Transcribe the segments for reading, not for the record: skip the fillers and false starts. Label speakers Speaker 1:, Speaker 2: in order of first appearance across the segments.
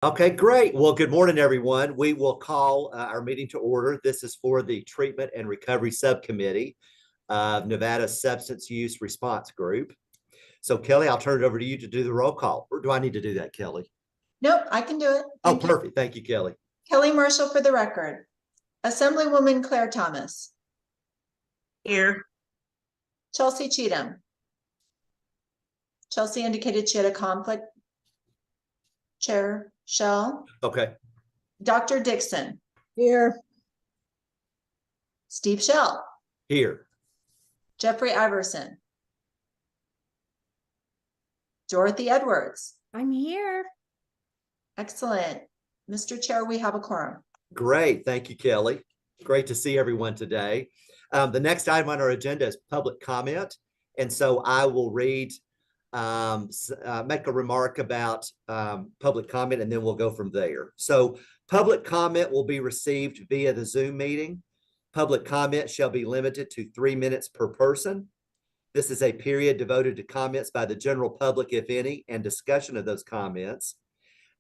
Speaker 1: Okay, great. Well, good morning, everyone. We will call our meeting to order. This is for the Treatment and Recovery Subcommittee of Nevada Substance Use Response Group. So, Kelly, I'll turn it over to you to do the roll call. Or do I need to do that, Kelly?
Speaker 2: Nope, I can do it.
Speaker 1: Thank you. Perfect. Thank you, Kelly.
Speaker 2: Kelly Marshall for the record. Assemblywoman Claire Thomas.
Speaker 3: Here.
Speaker 2: Chelsea Cheatham. Chelsea indicated she had a conflict. Chair Shell.
Speaker 1: Okay.
Speaker 2: Dr. Dixon.
Speaker 4: Here.
Speaker 2: Steve Shell.
Speaker 1: Here.
Speaker 2: Jeffrey Iverson. Dorothy Edwards.
Speaker 4: I'm here.
Speaker 2: Excellent. Mr. Chair, we have a quorum.
Speaker 1: Great. Thank you, Kelly. Great to see everyone today. The next item on our agenda is public comment. And so I will read, make a remark about public comment, and then we'll go from there. So public comment will be received via the Zoom meeting. Public comment shall be limited to 3 minutes per person. This is a period devoted to comments by the general public, if any, and discussion of those comments.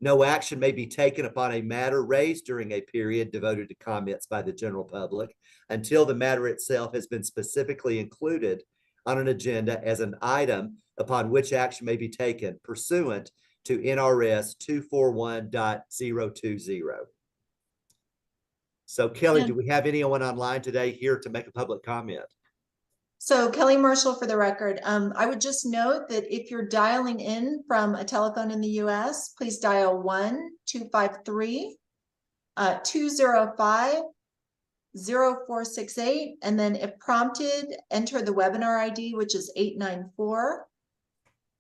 Speaker 1: No action may be taken upon a matter raised during a period devoted to comments by the general public until the matter itself has been specifically included on an agenda as an item upon which action may be taken pursuant to NRS 241.020. So, Kelly, do we have anyone online today here to make a public comment?
Speaker 2: So Kelly Marshall for the record. I would just note that if you're dialing in from a telephone in the US, please dial 1-253-205-0468. And then if prompted, enter the webinar ID, which is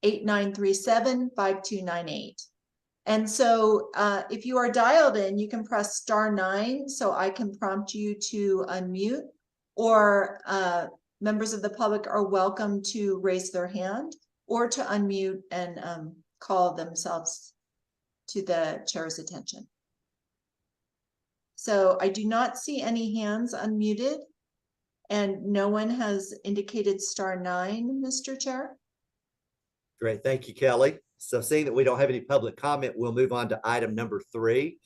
Speaker 2: 894-8937-5298. And so if you are dialed in, you can press *9 so I can prompt you to unmute, or members of the public are welcome to raise their hand or to unmute and call themselves to the chair's attention. So I do not see any hands unmuted, and no one has indicated *9, Mr. Chair.
Speaker 1: Great, thank you, Kelly. So seeing that we don't have any public comment, we'll move on to item number 3,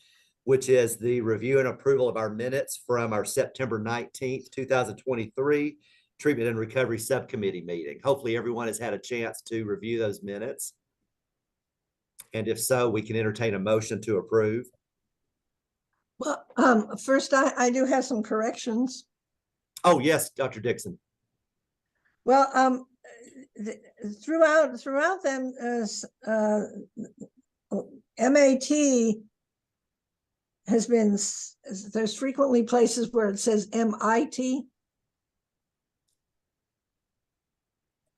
Speaker 1: which is the review and approval of our minutes from our September 19th, 2023 Treatment and Recovery Subcommittee meeting. Hopefully everyone has had a chance to review those minutes. And if so, we can entertain a motion to approve.
Speaker 4: Well, first, I do have some corrections.
Speaker 1: Oh, yes, Dr. Dixon.
Speaker 4: Well, throughout them, MAT has been, there's frequently places where it says MIT.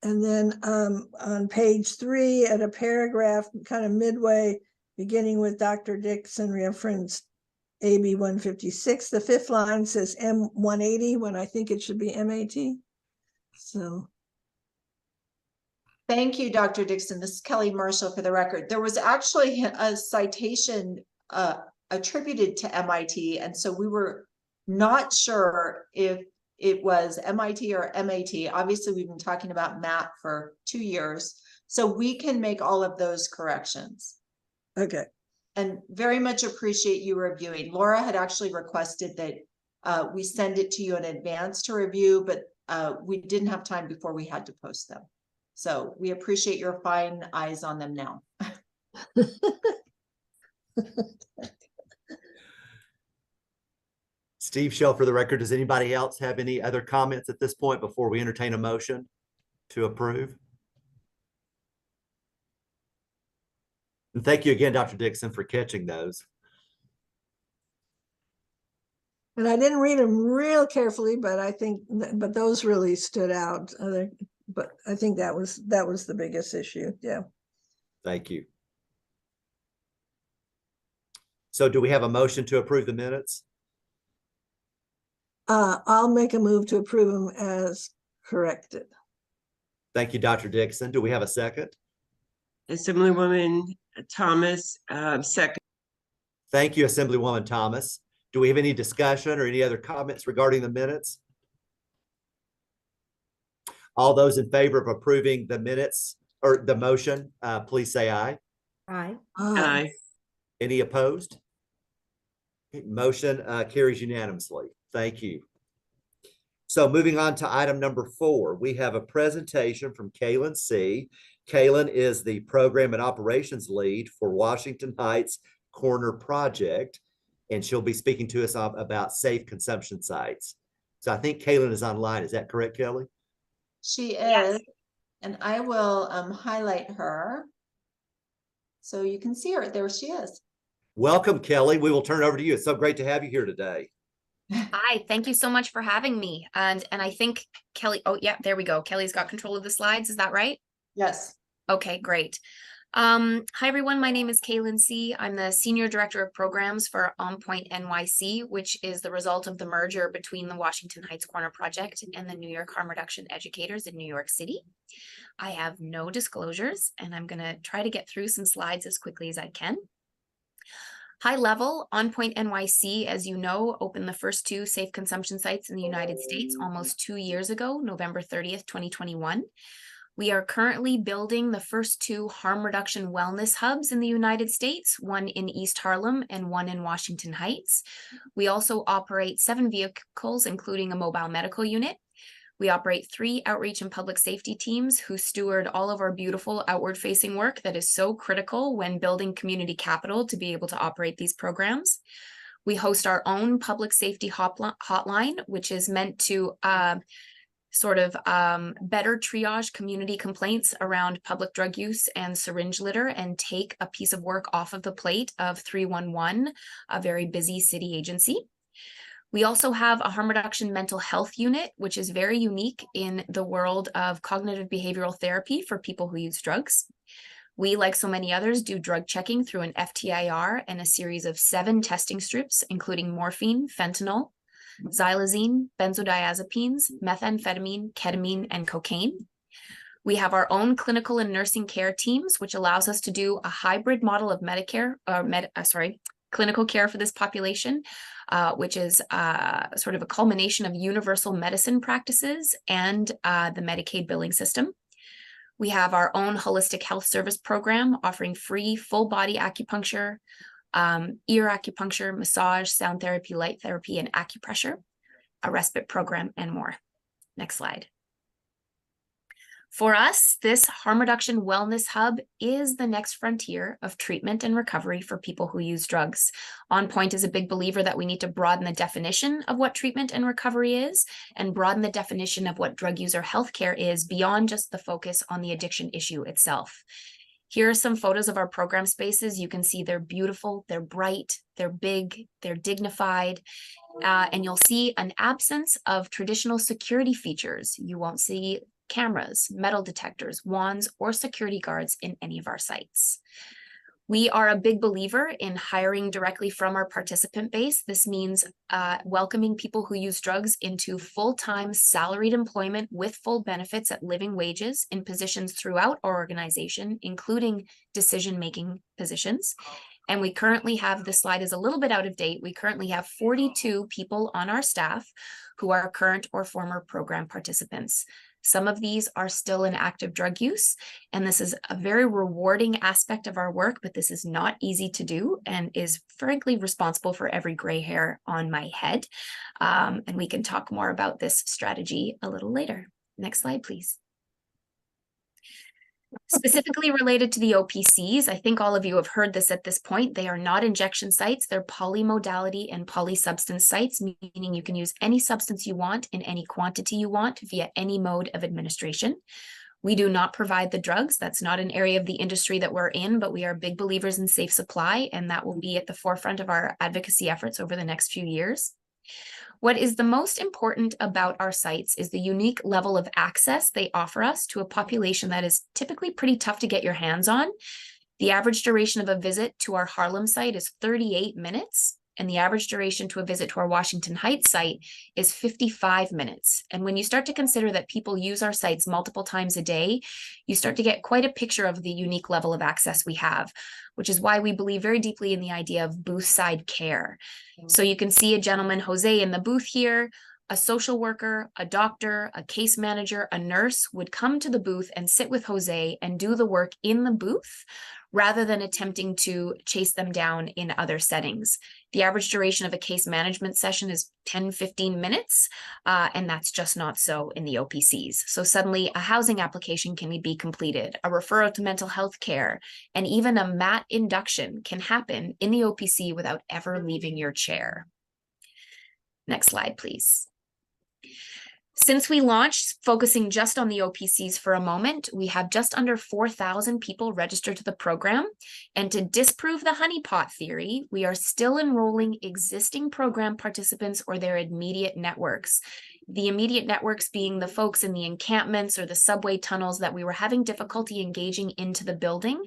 Speaker 4: And then on page 3 at a paragraph, kind of midway, beginning with Dr. Dixon referenced AB 156, the 5th line says M180 when I think it should be MAT. So.
Speaker 2: Thank you, Dr. Dixon. This is Kelly Marshall for the record. There was actually a citation attributed to MIT, and so we were not sure if it was MIT or MAT. Obviously, we've been talking about MAT for 2 years, so we can make all of those corrections.
Speaker 4: Okay.
Speaker 2: And very much appreciate you reviewing. Laura had actually requested that we send it to you in advance to review, but we didn't have time before we had to post them. So we appreciate your fine eyes on them now.
Speaker 1: Steve Shell for the record. Does anybody else have any other comments at this point before we entertain a motion to approve? And thank you again, Dr. Dixon, for catching those.
Speaker 4: And I didn't read them real carefully, but I think, but those really stood out. But I think that was the biggest issue. Yeah.
Speaker 1: Thank you. So do we have a motion to approve the minutes?
Speaker 4: I'll make a move to approve them as corrected.
Speaker 1: Thank you, Dr. Dixon. Do we have a second?
Speaker 3: Assemblywoman Thomas, second.
Speaker 1: Thank you, Assemblywoman Thomas. Do we have any discussion or any other comments regarding the minutes? All those in favor of approving the minutes or the motion, please say aye.
Speaker 4: Aye.
Speaker 3: Aye.
Speaker 1: Any opposed? Motion carries unanimously. Thank you. So moving on to item number 4, we have a presentation from Kaylin C. Kaylin is the Program and Operations Lead for Washington Heights Corner Project, and she'll be speaking to us about safe consumption sites. So I think Kaylin is online. Is that correct, Kelly?
Speaker 2: She
Speaker 3: Yes.
Speaker 2: is, and I will highlight her. So you can see her. There she is.
Speaker 1: Welcome, Kelly. We will turn it over to you. It's so great to have you here today.
Speaker 5: Hi, thank you so much for having me. And I think Kelly, oh yeah, there we go. Kelly's got control of the slides. Is that right?
Speaker 2: Yes.
Speaker 5: Okay, great. Hi everyone, my name is Kaylin C. I'm the Senior Director of Programs for On Point NYC, which is the result of the merger between the Washington Heights Corner Project and the New York Harm Reduction Educators in New York City. I have no disclosures, and I'm gonna try to get through some slides as quickly as I can. High level, On Point NYC, as you know, opened the first 2 safe consumption sites in the United States almost 2 years ago, November 30th, 2021. We are currently building the first 2 harm reduction wellness hubs in the United States, one in East Harlem and one in Washington Heights. We also operate 7 vehicles, including a mobile medical unit. We operate 3 outreach and public safety teams who steward all of our beautiful outward-facing work that is so critical when building community capital to be able to operate these programs. We host our own public safety hotline, which is meant to better triage community complaints around public drug use and syringe litter and take a piece of work off of the plate of 311, a very busy city agency. We also have a harm reduction mental health unit, which is very unique in the world of cognitive behavioral therapy for people who use drugs. We, like so many others, do drug checking through an FTIR and a series of 7 testing strips, including morphine, fentanyl, xylazine, benzodiazepines, methamphetamine, ketamine, and cocaine. We have our own clinical and nursing care teams, which allows us to do a hybrid model of clinical care for this population, which is sort of a culmination of universal medicine practices and the Medicaid billing system. We have our own holistic health service program offering free full body acupuncture, ear acupuncture, massage, sound therapy, light therapy, and acupressure, a respite program, and more. Next slide. For us, this harm reduction wellness hub is the next frontier of treatment and recovery for people who use drugs. On Point is a big believer that we need to broaden the definition of what treatment and recovery is and broaden the definition of what drug user healthcare is beyond just the focus on the addiction issue itself. Here are some photos of our program spaces. You can see they're beautiful, they're bright, they're big, they're dignified, and you'll see an absence of traditional security features. You won't see cameras, metal detectors, wands, or security guards in any of our sites. We are a big believer in hiring directly from our participant base. This means welcoming people who use drugs into full-time salaried employment with full benefits at living wages in positions throughout our organization, including decision-making positions. And we currently have, this slide is a little bit out of date, we currently have 42 people on our staff who are current or former program participants. Some of these are still in active drug use, and this is a very rewarding aspect of our work, but this is not easy to do and is frankly responsible for every gray hair on my head. And we can talk more about this strategy a little later. Next slide, please. Specifically related to the OPCs, I think all of you have heard this at this point. They are not injection sites. They're polymodality and polysubstance sites, meaning you can use any substance you want in any quantity you want via any mode of administration. We do not provide the drugs. That's not an area of the industry that we're in, but we are big believers in safe supply, and that will be at the forefront of our advocacy efforts over the next few years. What is the most important about our sites is the unique level of access they offer us to a population that is typically pretty tough to get your hands on. The average duration of a visit to our Harlem site is 38 minutes, and the average duration to a visit to our Washington Heights site is 55 minutes. And when you start to consider that people use our sites multiple times a day, you start to get quite a picture of the unique level of access we have, which is why we believe very deeply in the idea of booth side care. So you can see a gentleman, Jose, in the booth here. A social worker, a doctor, a case manager, a nurse would come to the booth and sit with Jose and do the work in the booth rather than attempting to chase them down in other settings. The average duration of a case management session is 10-15 minutes, and that's just not so in the OPCs. So suddenly a housing application can be completed, a referral to mental health care, and even a MAT induction can happen in the OPC without ever leaving your chair. Next slide, please. Since we launched, focusing just on the OPCs for a moment, we have just under 4,000 people registered to the program. And to disprove the honeypot theory, we are still enrolling existing program participants or their immediate networks. The immediate networks being the folks in the encampments or the subway tunnels that we were having difficulty engaging into the building.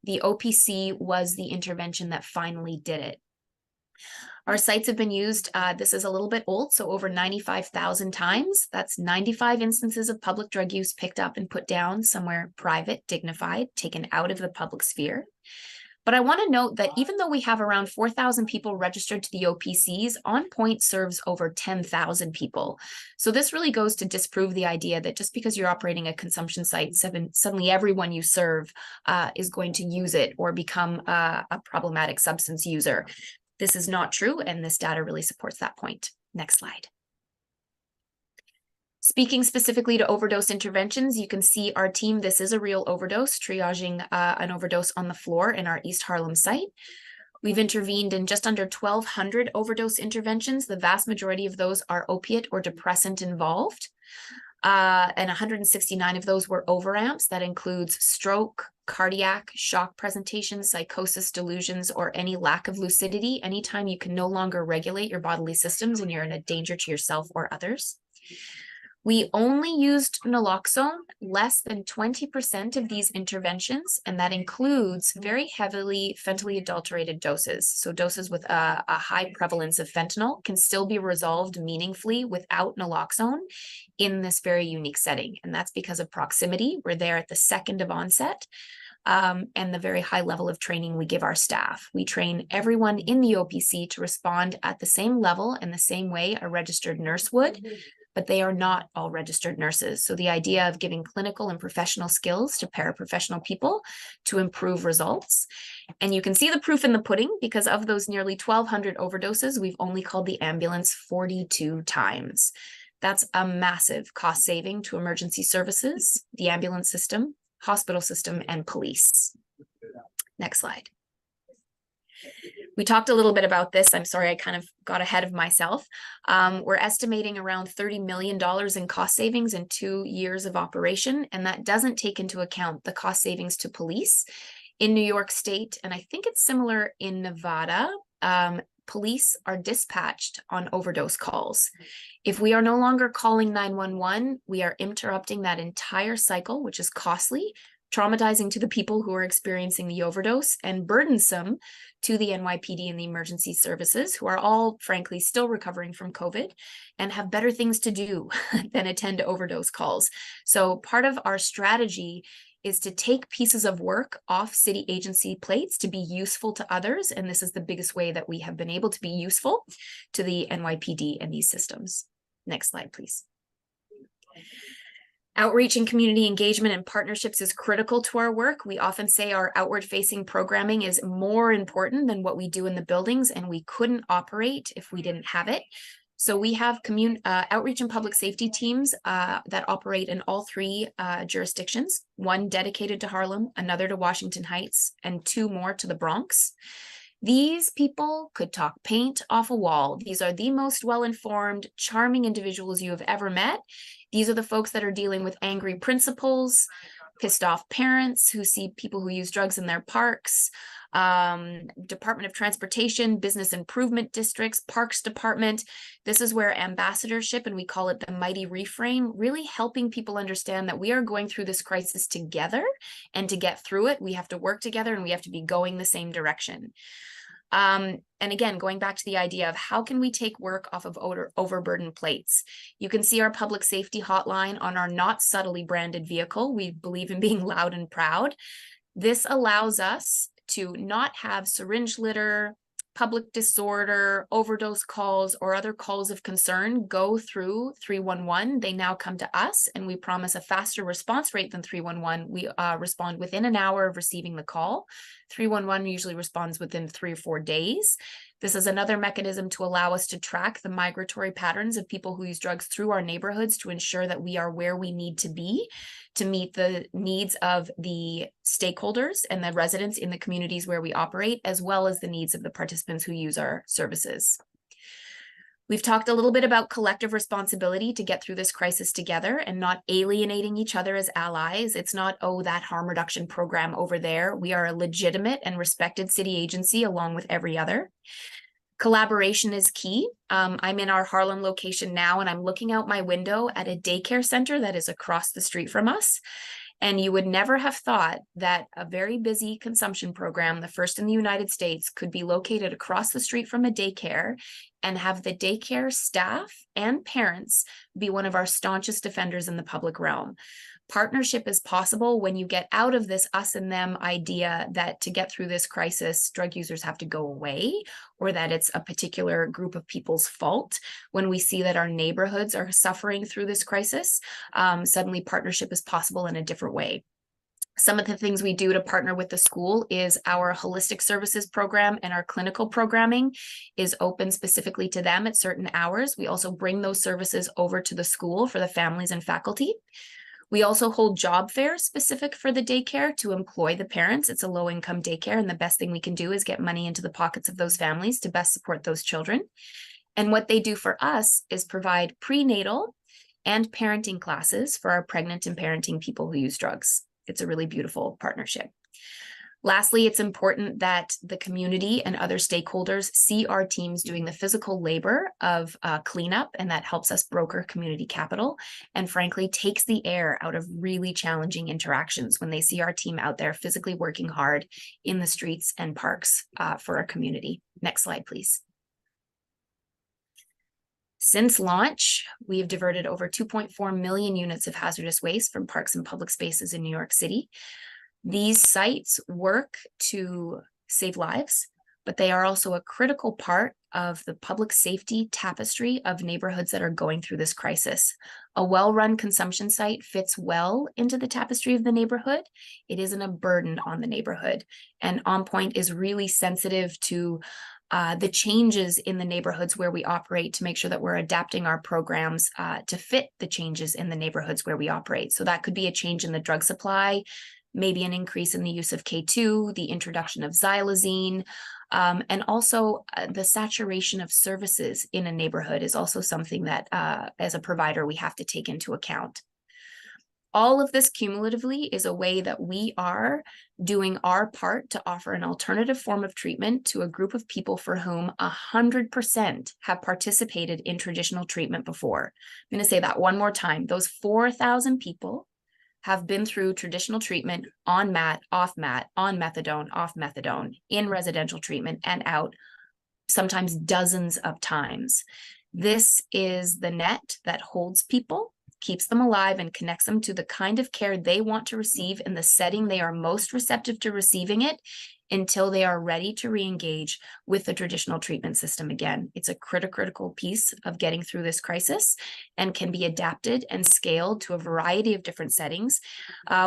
Speaker 5: The OPC was the intervention that finally did it. Our sites have been used, this is a little bit old, so over 95,000 times. That's 95 instances of public drug use picked up and put down somewhere private, dignified, taken out of the public sphere. But I want to note that even though we have around 4,000 people registered to the OPCs, On Point serves over 10,000 people. So this really goes to disprove the idea that just because you're operating a consumption site, suddenly everyone you serve is going to use it or become a problematic substance user. This is not true, and this data really supports that point. Next slide. Speaking specifically to overdose interventions, you can see our team, this is a real overdose, triaging an overdose on the floor in our East Harlem site. We've intervened in just under 1,200 overdose interventions. The vast majority of those are opiate or depressant involved. And 169 of those were overamps. That includes stroke, cardiac, shock presentations, psychosis, delusions, or any lack of lucidity, anytime you can no longer regulate your bodily systems and you're in a danger to yourself or others. We only used naloxone less than 20% of these interventions, and that includes very heavily fentanyl adulterated doses. So doses with a high prevalence of fentanyl can still be resolved meaningfully without naloxone in this very unique setting. And that's because of proximity. We're there at the second of onset. And the very high level of training we give our staff. We train everyone in the OPC to respond at the same level and the same way a registered nurse would, but they are not all registered nurses. So the idea of giving clinical and professional skills to paraprofessional people to improve results. And you can see the proof in the pudding, because of those nearly 1,200 overdoses, we've only called the ambulance 42 times. That's a massive cost saving to emergency services, the ambulance system, hospital system, and police. Next slide. We talked a little bit about this. I'm sorry, I kind of got ahead of myself. We're estimating around $30 million in cost savings in 2 years of operation, and that doesn't take into account the cost savings to police. In New York State, and I think it's similar in Nevada, police are dispatched on overdose calls. If we are no longer calling 911, we are interrupting that entire cycle, which is costly, traumatizing to the people who are experiencing the overdose, and burdensome to the NYPD and the emergency services, who are all, frankly, still recovering from COVID and have better things to do than attend to overdose calls. So part of our strategy is to take pieces of work off city agency plates to be useful to others. And this is the biggest way that we have been able to be useful to the NYPD and these systems. Next slide, please. Outreach and community engagement and partnerships is critical to our work. We often say our outward-facing programming is more important than what we do in the buildings, and we couldn't operate if we didn't have it. So we have outreach and public safety teams that operate in all 3 jurisdictions, one dedicated to Harlem, another to Washington Heights, and 2 more to the Bronx. These people could talk paint off a wall. These are the most well-informed, charming individuals you have ever met. These are the folks that are dealing with angry principals, pissed off parents who see people who use drugs in their parks, Department of Transportation, business improvement districts, Parks Department. This is where ambassadorship, and we call it the mighty reframe, really helping people understand that we are going through this crisis together, and to get through it, we have to work together and we have to be going the same direction. And again, going back to the idea of how can we take work off of overburdened plates? You can see our public safety hotline on our not subtly branded vehicle. We believe in being loud and proud. This allows us to not have syringe litter, public disorder, overdose calls, or other calls of concern go through 311. They now come to us, and we promise a faster response rate than 311. We respond within an hour of receiving the call. 311 usually responds within 3 or 4 days. This is another mechanism to allow us to track the migratory patterns of people who use drugs through our neighborhoods to ensure that we are where we need to be to meet the needs of the stakeholders and the residents in the communities where we operate, as well as the needs of the participants who use our services. We've talked a little bit about collective responsibility to get through this crisis together and not alienating each other as allies. It's not, oh, that harm reduction program over there. We are a legitimate and respected city agency along with every other. Collaboration is key. I'm in our Harlan location now, and I'm looking out my window at a daycare center that is across the street from us. And you would never have thought that a very busy consumption program, the first in the United States, could be located across the street from a daycare and have the daycare staff and parents be one of our staunchest defenders in the public realm. Partnership is possible when you get out of this us and them idea that to get through this crisis, drug users have to go away, or that it's a particular group of people's fault. When we see that our neighborhoods are suffering through this crisis, suddenly partnership is possible in a different way. Some of the things we do to partner with the school is our holistic services program, and our clinical programming is open specifically to them at certain hours. We also bring those services over to the school for the families and faculty. We also hold job fairs specific for the daycare to employ the parents. It's a low-income daycare, and the best thing we can do is get money into the pockets of those families to best support those children. And what they do for us is provide prenatal and parenting classes for our pregnant and parenting people who use drugs. It's a really beautiful partnership. Lastly, it's important that the community and other stakeholders see our teams doing the physical labor of cleanup, and that helps us broker community capital and frankly takes the air out of really challenging interactions when they see our team out there physically working hard in the streets and parks for our community. Next slide, please. Since launch, we have diverted over 2.4 million units of hazardous waste from parks and public spaces in New York City. These sites work to save lives, but they are also a critical part of the public safety tapestry of neighborhoods that are going through this crisis. A well-run consumption site fits well into the tapestry of the neighborhood. It isn't a burden on the neighborhood. And On Point is really sensitive to the changes in the neighborhoods where we operate to make sure that we're adapting our programs to fit the changes in the neighborhoods where we operate. So that could be a change in the drug supply, maybe an increase in the use of K2, the introduction of xylazine, and also the saturation of services in a neighborhood is also something that as a provider, we have to take into account. All of this cumulatively is a way that we are doing our part to offer an alternative form of treatment to a group of people for whom 100% have participated in traditional treatment before. I'm going to say that one more time. Those 4,000 people have been through traditional treatment on mat, off mat, on methadone, off methadone, in residential treatment and out, sometimes dozens of times. This is the net that holds people, keeps them alive, and connects them to the kind of care they want to receive in the setting they are most receptive to receiving it until they are ready to re-engage with the traditional treatment system again. It's a critical piece of getting through this crisis and can be adapted and scaled to a variety of different settings.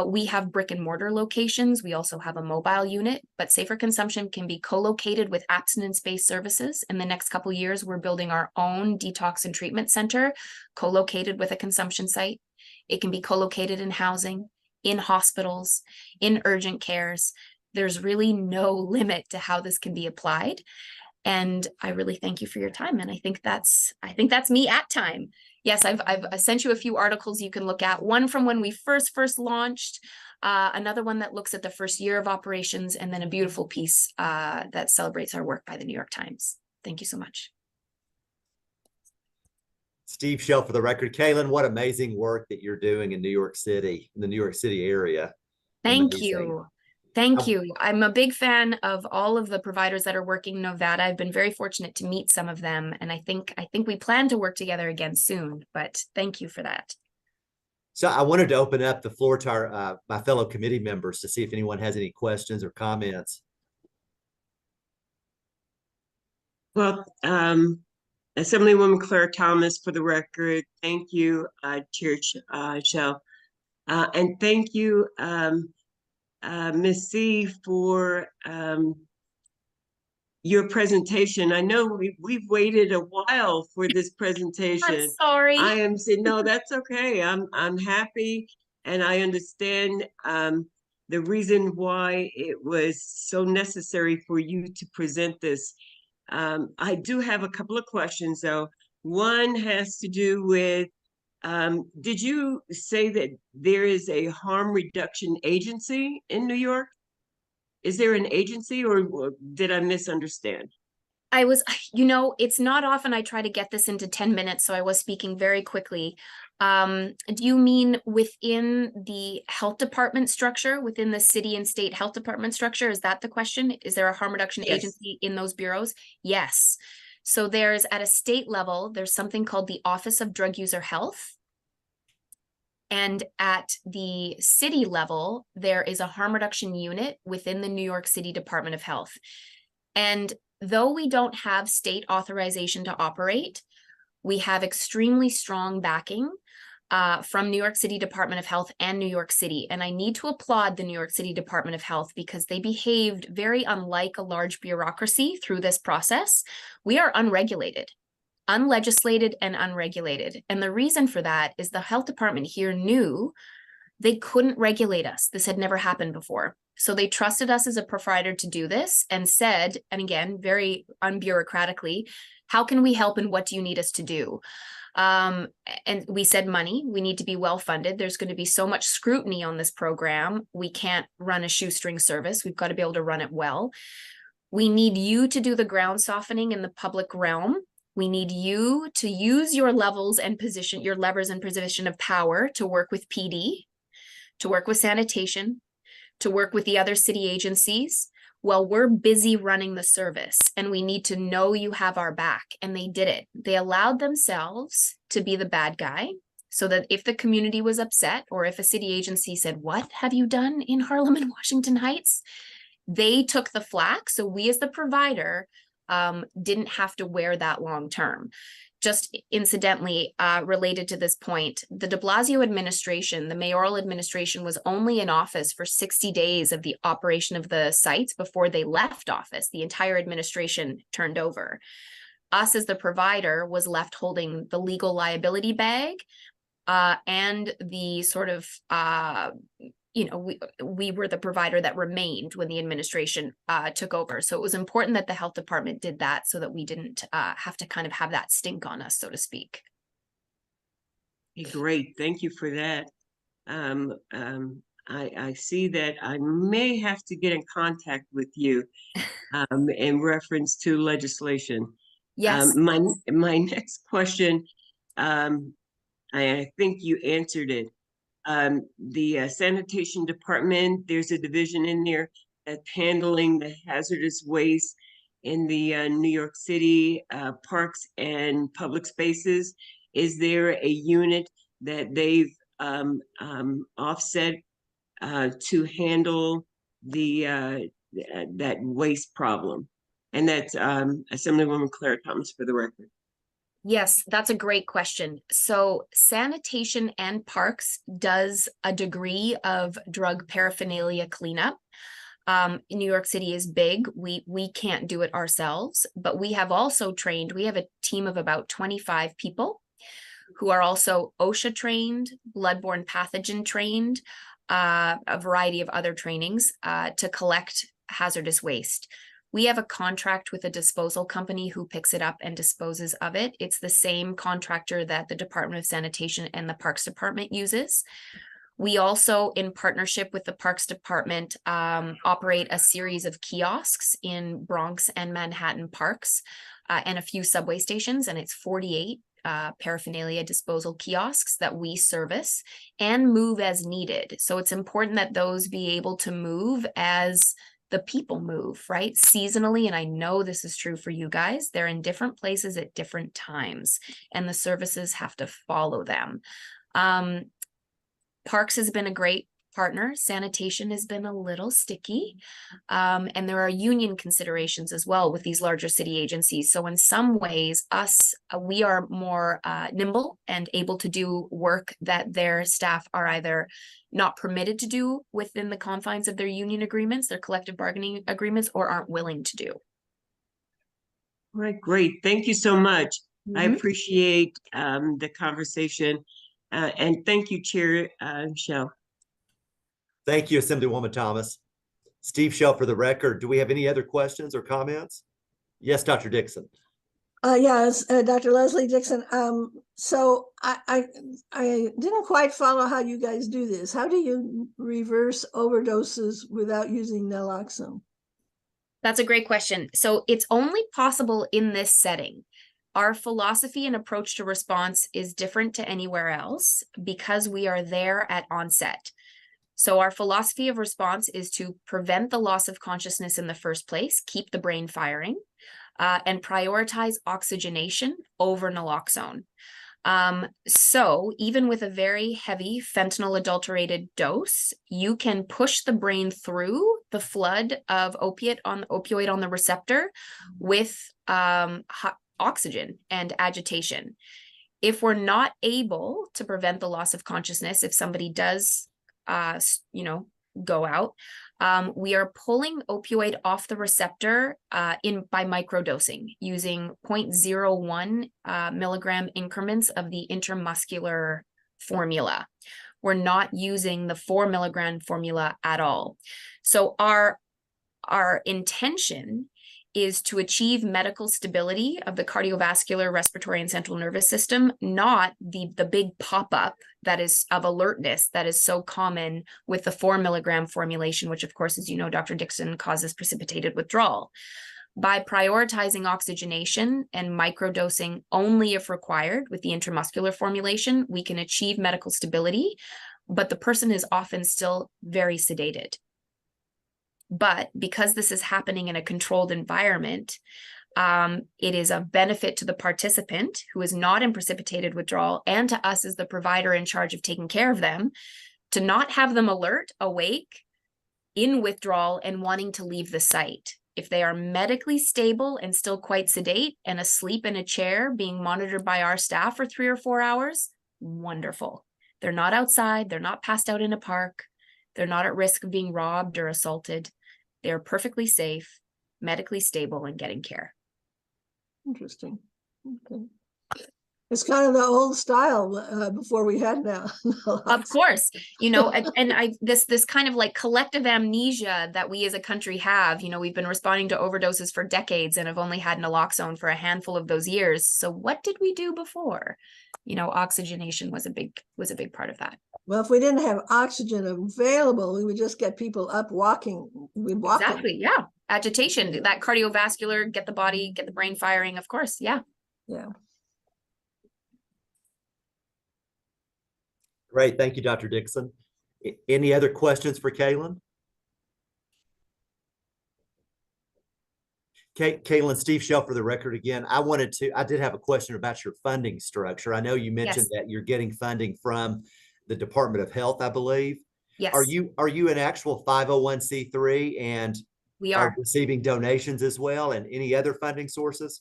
Speaker 5: We have brick and mortar locations. We also have a mobile unit, but safer consumption can be co-located with abstinence-based services. In the next couple of years, we're building our own detox and treatment center, co-located with a consumption site. It can be co-located in housing, in hospitals, in urgent cares. There's really no limit to how this can be applied. And I really thank you for your time. And I think that's me at time. Yes, I've sent you a few articles you can look at. One from when we first launched, another one that looks at the first year of operations, and then a beautiful piece that celebrates our work by the New York Times. Thank you so much.
Speaker 1: Steve Shell for the record. Kaylin, what amazing work that you're doing in New York City, in the New York City area.
Speaker 5: Thank
Speaker 1: Amazing.
Speaker 5: you. Thank you. I'm a big fan of all of the providers that are working in Nevada. I've been very fortunate to meet some of them, and I think we plan to work together again soon, but thank you for that.
Speaker 1: So I wanted to open up the floor to our, my fellow committee members to see if anyone has any questions or comments.
Speaker 3: Well, Assemblywoman Claire Thomas, for the record, thank you, Chair Shell. And thank you, Ms. C, for your presentation. I know we've waited a while for this
Speaker 5: I'm
Speaker 3: presentation.
Speaker 5: sorry.
Speaker 3: I am saying, no, that's okay. I'm happy, and I understand the reason why it was so necessary for you to present this. I do have a couple of questions, though. One has to do with, did you say that there is a harm reduction agency in New York? Is there an agency, or did I misunderstand?
Speaker 5: I was, it's not often I try to get this into 10 minutes, so I was speaking very quickly. Do you mean within the health department structure, within the city and state health department structure? Is that the question? Is there a harm reduction
Speaker 3: Yes.
Speaker 5: agency in those bureaus? Yes. So there's, at a state level, there's something called the Office of Drug User Health. And at the city level, there is a harm reduction unit within the New York City Department of Health. And though we don't have state authorization to operate, we have extremely strong backing from New York City Department of Health and New York City. And I need to applaud the New York City Department of Health because they behaved very unlike a large bureaucracy through this process. We are unregulated, unlegislated and unregulated. And the reason for that is the health department here knew they couldn't regulate us. This had never happened before. So they trusted us as a provider to do this and said, and again, very unbureaucratically, how can we help and what do you need us to do? And we said money, we need to be well funded. There's going to be so much scrutiny on this program. We can't run a shoestring service. We've got to be able to run it well. We need you to do the ground softening in the public realm. We need you to use your levels and position, your levers and position of power to work with PD, to work with sanitation, to work with the other city agencies. Well, we're busy running the service and we need to know you have our back. And they did it. They allowed themselves to be the bad guy so that if the community was upset or if a city agency said, what have you done in Harlem and Washington Heights? They took the flack. So we as the provider didn't have to wear that long term. Just incidentally, related to this point, the de Blasio administration, the mayoral administration, was only in office for 60 days of the operation of the sites before they left office. The entire administration turned over. Us as the provider was left holding the legal liability bag and the sort of we were the provider that remained when the administration took over. So it was important that the health department did that so that we didn't have to kind of have that stink on us, so to speak.
Speaker 3: Hey, great. Thank you for that. I see that I may have to get in contact with you in reference to legislation.
Speaker 5: Yes.
Speaker 3: My next question, I think you answered it. The sanitation department, there's a division in there that's handling the hazardous waste in the New York City parks and public spaces. Is there a unit that they've offset to handle the that waste problem? And that's Assemblywoman Claire Thomas, for the record.
Speaker 5: Yes, that's a great question. So sanitation and parks does a degree of drug paraphernalia cleanup. New York City is big. We can't do it ourselves, but we have also trained, we have a team of about 25 people who are also OSHA trained, bloodborne pathogen trained, a variety of other trainings to collect hazardous waste. We have a contract with a disposal company who picks it up and disposes of it. It's the same contractor that the Department of Sanitation and the Parks Department uses. We also, in partnership with the Parks Department, operate a series of kiosks in Bronx and Manhattan parks and a few subway stations, and it's 48 paraphernalia disposal kiosks that we service and move as needed. So it's important that those be able to move as the people move, right? Seasonally, and I know this is true for you guys, they're in different places at different times, and the services have to follow them. Parks has been a great partner, sanitation has been a little sticky. And there are union considerations as well with these larger city agencies. So in some ways, we are more nimble and able to do work that their staff are either not permitted to do within the confines of their union agreements, their collective bargaining agreements, or aren't willing to do.
Speaker 3: All right, great. Thank you so much. I
Speaker 5: Mhm.
Speaker 3: appreciate the conversation. And thank you, Chair Shell.
Speaker 1: Thank you, Assemblywoman Thomas. Steve Shell for the record. Do we have any other questions or comments? Yes, Dr. Dixon.
Speaker 4: Yes, Dr. Leslie Dixon. So I didn't quite follow how you guys do this. How do you reverse overdoses without using naloxone?
Speaker 5: That's a great question. So it's only possible in this setting. Our philosophy and approach to response is different to anywhere else because we are there at onset. So our philosophy of response is to prevent the loss of consciousness in the first place, keep the brain firing, and prioritize oxygenation over naloxone. So even with a very heavy fentanyl adulterated dose, you can push the brain through the flood of opioid on the receptor with oxygen and agitation. If we're not able to prevent the loss of consciousness, if somebody does go out, we are pulling opioid off the receptor by microdosing using 0.01 milligram increments of the intramuscular formula. We're not using the 4 milligram formula at all. So our intention is to achieve medical stability of the cardiovascular, respiratory, and central nervous system, not the big pop-up that is of alertness that is so common with the 4 milligram formulation, which of course, as you know, Dr. Dixon, causes precipitated withdrawal. By prioritizing oxygenation and microdosing only if required with the intramuscular formulation, we can achieve medical stability, but the person is often still very sedated. But because this is happening in a controlled environment, it is a benefit to the participant who is not in precipitated withdrawal and to us as the provider in charge of taking care of them to not have them alert, awake, in withdrawal and wanting to leave the site. If they are medically stable and still quite sedate and asleep in a chair being monitored by our staff for 3 or 4 hours, wonderful. They're not outside. They're not passed out in a park. They're not at risk of being robbed or assaulted. They're perfectly safe, medically stable, and getting care.
Speaker 4: Interesting. Okay. It's kind of the old style before we had now.
Speaker 5: Of course, this kind of like collective amnesia that we as a country have, we've been responding to overdoses for decades and have only had naloxone for a handful of those years. So what did we do before? Oxygenation was a big part of that.
Speaker 4: Well, if we didn't have oxygen available, we would just get people up walking.
Speaker 5: Exactly. Yeah. Agitation, that cardiovascular, get the brain firing. Of course. Yeah.
Speaker 4: Yeah.
Speaker 1: Great. Thank you, Dr. Dixon. Any other questions for Kaylin? Kaylin, Steve Shell for the record again. I did have a question about your funding structure. I know you mentioned that you're getting funding from the Department of Health, I believe.
Speaker 5: Yes.
Speaker 1: Are you an actual 501c3 and
Speaker 5: we are
Speaker 1: receiving donations as well and any other funding sources?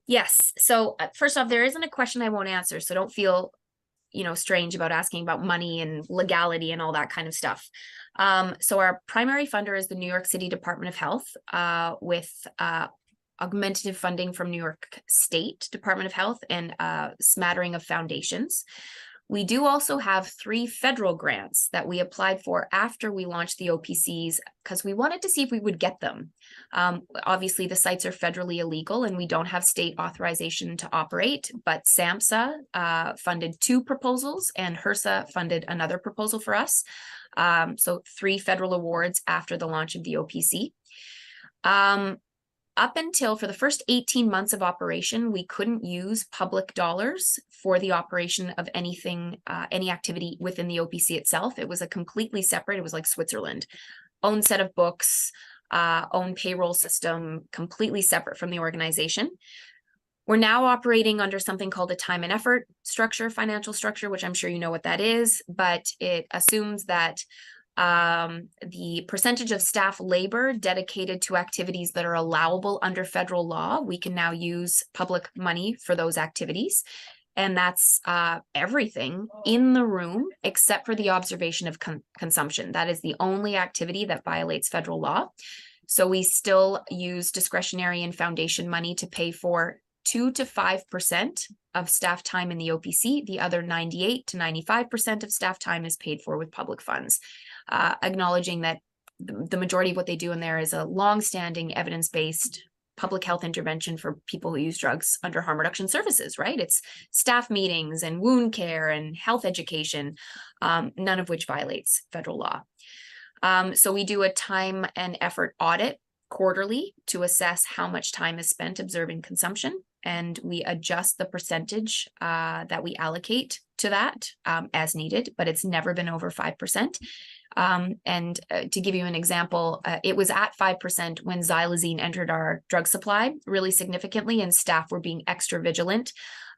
Speaker 5: Yes. So first off, there isn't a question I won't answer. So don't feel strange about asking about money and legality and all that kind of stuff. So our primary funder is the New York City Department of Health, with augmentative funding from New York State Department of Health and a smattering of foundations. We do also have 3 federal grants that we applied for after we launched the OPCs because we wanted to see if we would get them. Obviously, the sites are federally illegal and we don't have state authorization to operate, but SAMHSA funded 2 proposals and HRSA funded another proposal for us. So 3 federal awards after the launch of the OPC. Up until for the first 18 months of operation, we couldn't use public dollars for the operation of anything, any activity within the OPC itself. It was a completely separate, it was like Switzerland, own set of books, own payroll system, completely separate from the organization. We're now operating under something called a time and effort structure, financial structure, which I'm sure you know what that is, but it assumes that the percentage of staff labor dedicated to activities that are allowable under federal law, we can now use public money for those activities. And that's everything in the room except for the observation of consumption. That is the only activity that violates federal law. So we still use discretionary and foundation money to pay for 2 to 5% of staff time in the OPC. The other 98 to 95% of staff time is paid for with public funds, acknowledging that the majority of what they do in there is a long-standing evidence-based public health intervention for people who use drugs under harm reduction services, right? It's staff meetings and wound care and health education, none of which violates federal law. So we do a time and effort audit quarterly to assess how much time is spent observing consumption, and we adjust the percentage that we allocate to that as needed, but it's never been over 5%. And to give you an example, it was at 5% when xylazine entered our drug supply really significantly, and staff were being extra vigilant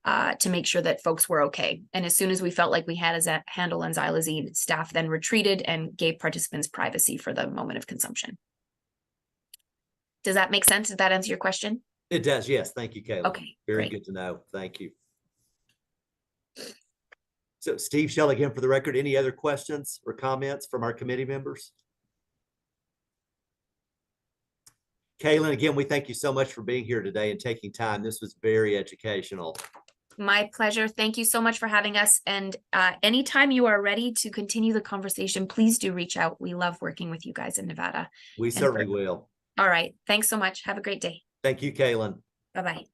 Speaker 5: to make sure that folks were okay. And as soon as we felt like we had a handle on xylazine, staff then retreated and gave participants privacy for the moment of consumption. Does that make sense? Does that answer your question?
Speaker 1: It does, yes. Thank you, Kayla.
Speaker 5: Okay,
Speaker 1: Very
Speaker 5: great.
Speaker 1: good to know. Thank you. So Steve Shell, again, for the record, any other questions or comments from our committee members? Kaylin, again, we thank you so much for being here today and taking time. This was very educational.
Speaker 5: My pleasure. Thank you so much for having us. And anytime you are ready to continue the conversation, please do reach out. We love working with you guys in Nevada.
Speaker 1: We certainly will.
Speaker 5: All right. Thanks so much. Have a great day.
Speaker 1: Thank you, Kaylin.
Speaker 5: Bye-bye.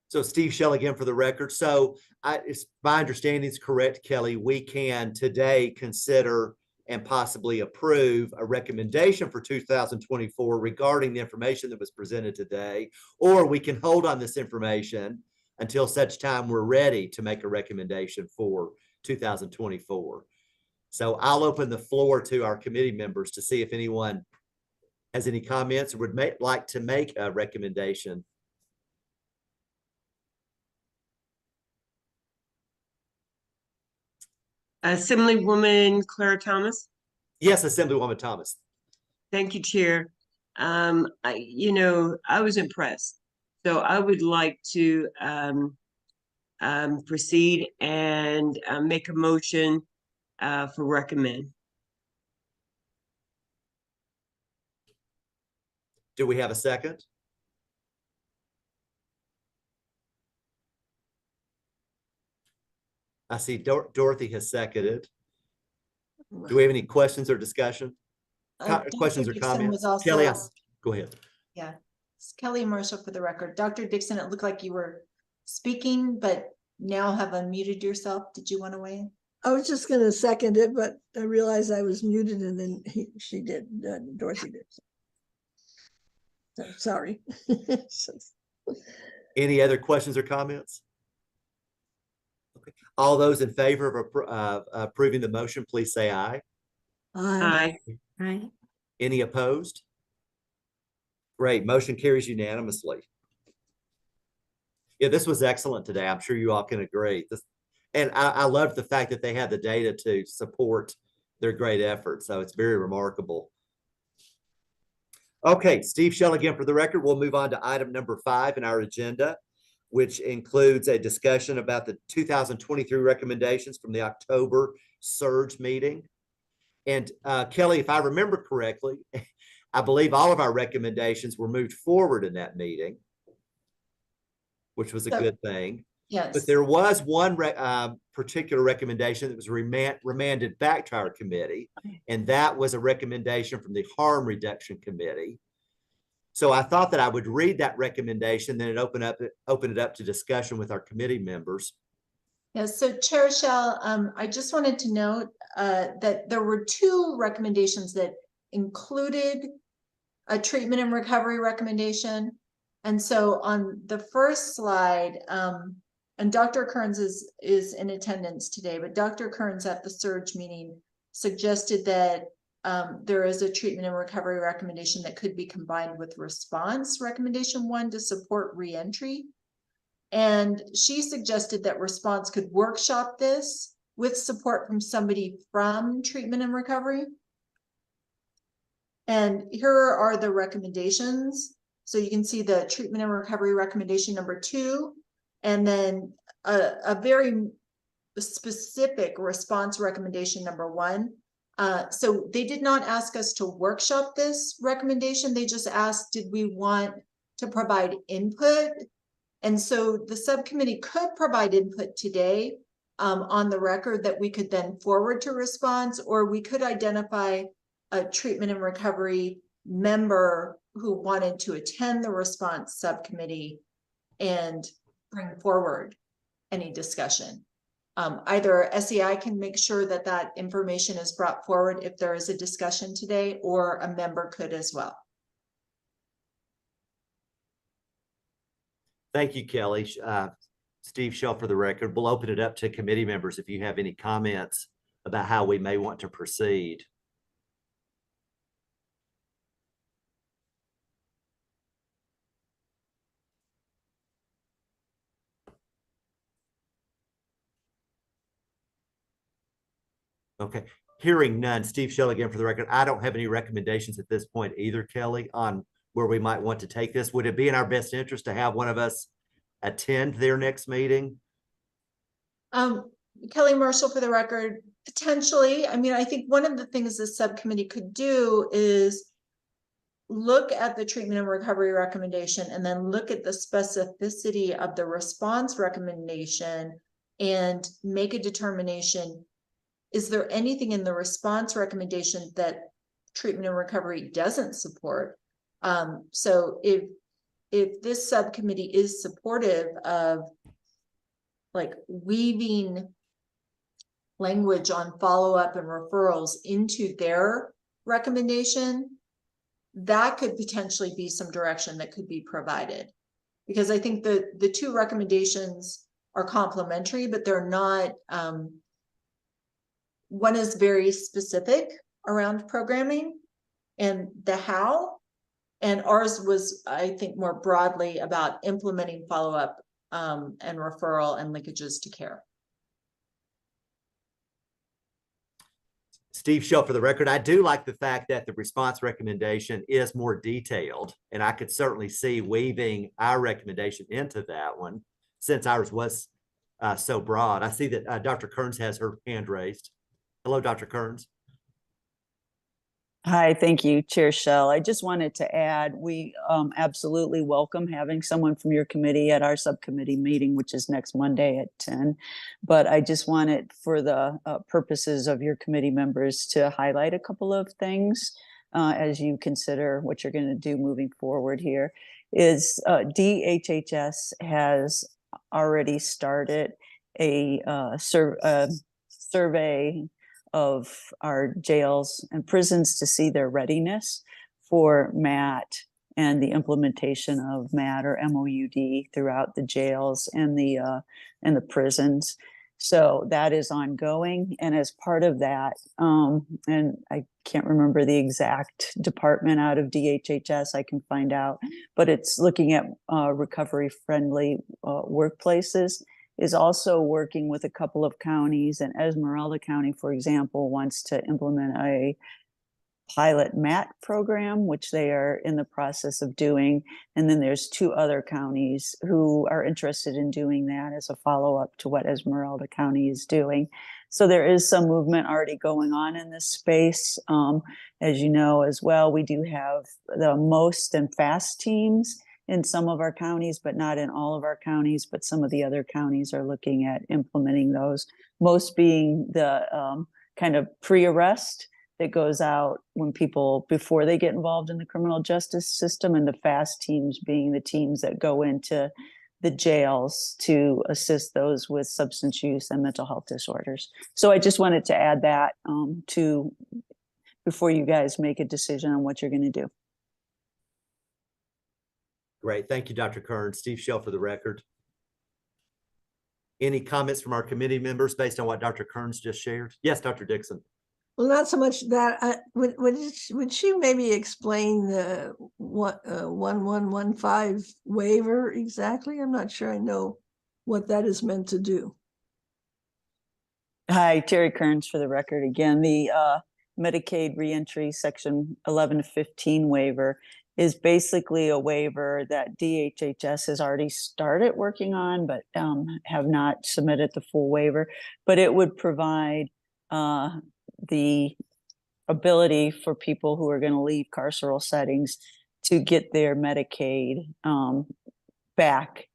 Speaker 1: So Steve Shell, again, for the record. So if my understanding is correct, Kelly, we can today consider and possibly approve a recommendation for 2024 regarding the information that was presented today, or we can hold on this information until such time we're ready to make a recommendation for 2024. So I'll open the floor to our committee members to see if anyone has any comments or would like to make a recommendation.
Speaker 3: Assemblywoman Clara Thomas.
Speaker 1: Yes, Assemblywoman Thomas.
Speaker 3: Thank you, Chair. I was impressed. So I would like to proceed and make a motion for recommend.
Speaker 1: Do we have a second? I see Dorothy has seconded. Do we have any questions or discussion? Questions or comments?
Speaker 2: Also,
Speaker 1: Kelly, go ahead.
Speaker 2: Yeah, it's Kelly Marshall for the record. Dr. Dixon, it looked like you were speaking, but now have unmuted yourself. Did you want to weigh in?
Speaker 4: I was just going to second it, but I realized I was muted, and then she did, Dorothy did. So, sorry.
Speaker 1: Any other questions or comments? Okay. All those in favor of approving the motion, please say aye.
Speaker 3: Aye.
Speaker 5: Right.
Speaker 1: Any opposed? Great. Motion carries unanimously. Yeah, this was excellent today. I'm sure you all can agree. And I love the fact that they had the data to support their great effort. So it's very remarkable. Okay, Steve Shell, again, for the record, we'll move on to item number 5 in our agenda, which includes a discussion about the 2023 recommendations from the October SURG meeting. And Kelly, if I remember correctly, I believe all of our recommendations were moved forward in that meeting, which was a good thing.
Speaker 2: Yes.
Speaker 1: But there was one particular recommendation that was remanded back to our committee, and that was a recommendation from the Harm Reduction Committee. So I thought that I would read that recommendation, then open it up to discussion with our committee members.
Speaker 2: Yes, so Chair Shell, I just wanted to note that there were 2 recommendations that included a treatment and recovery recommendation. And so on the first slide, and Dr. Kearns is in attendance today, but Dr. Kearns at the SURG meeting suggested that there is a treatment and recovery recommendation that could be combined with response recommendation 1 to support reentry And she suggested that Response could workshop this with support from somebody from treatment and recovery. And here are the recommendations. So you can see the treatment and recovery recommendation number 2, and then a very specific response recommendation number 1. So they did not ask us to workshop this recommendation. They just asked, did we want to provide input? And so the subcommittee could provide input today on the record that we could then forward to Response, or we could identify a treatment and recovery member who wanted to attend the Response subcommittee and bring forward any discussion. Either SEI can make sure that that information is brought forward if there is a discussion today, or a member could as well.
Speaker 1: Thank you, Kelly. Steve Shell for the record. We'll open it up to committee members if you have any comments about how we may want to proceed. Okay, hearing none. Steve Shell again for the record. I don't have any recommendations at this point either, Kelly, on where we might want to take this. Would it be in our best interest to have one of us attend their next meeting?
Speaker 2: Kelly Marshall for the record, potentially. I mean, I think one of the things the subcommittee could do is look at the treatment and recovery recommendation, and then look at the specificity of the response recommendation and make a determination. Is there anything in the response recommendation that treatment and recovery doesn't support? So if this subcommittee is supportive of like weaving language on follow-up and referrals into their recommendation, that could potentially be some direction that could be provided. Because I think the 2 recommendations are complementary, but they're not, one is very specific around programming and the how, and ours was, I think, more broadly about implementing follow-up and referral and linkages to care.
Speaker 1: Steve Shell for the record. I do like the fact that the response recommendation is more detailed, and I could certainly see weaving our recommendation into that one since ours was so broad. I see that Dr. Kearns has her hand raised. Hello, Dr. Kearns.
Speaker 6: Hi, thank you, Chair Shell. I just wanted to add, we absolutely welcome having someone from your committee at our subcommittee meeting, which is next Monday at 10. But I just wanted, for the purposes of your committee members, to highlight a couple of things as you consider what you're going to do moving forward here. Is DHHS has already started a survey of our jails and prisons to see their readiness for MAT and the implementation of MAT or MOUD throughout the jails and the prisons. So that is ongoing. And as part of that, and I can't remember the exact department out of DHHS, I can find out, but it's looking at recovery-friendly workplaces, is also working with a couple of counties, and Esmeralda County, for example, wants to implement a pilot MAT program, which they are in the process of doing. And then there's 2 other counties who are interested in doing that as a follow-up to what Esmeralda County is doing. So there is some movement already going on in this space. As you know as well, we do have the MOST and FAST teams in some of our counties, but not in all of our counties. But some of the other counties are looking at implementing those, most being the kind of pre-arrest that goes out when people, before they get involved in the criminal justice system, and the FAST teams being the teams that go into the jails to assist those with substance use and mental health disorders. So I just wanted to add that to before you guys make a decision on what you're going to do.
Speaker 1: Great. Thank you, Dr. Kearns. Steve Shell for the record. Any comments from our committee members based on what Dr. Kearns just shared? Yes, Dr. Dixon.
Speaker 4: Well, not so much that, would she maybe explain the 1115 waiver exactly? I'm not sure I know what that is meant to do.
Speaker 6: Hi, Terry Kearns for the record again. The Medicaid reentry section 1115 waiver is basically a waiver that DHHS has already started working on, but have not submitted the full waiver. But it would provide the ability for people who are going to leave carceral settings to get their Medicaid back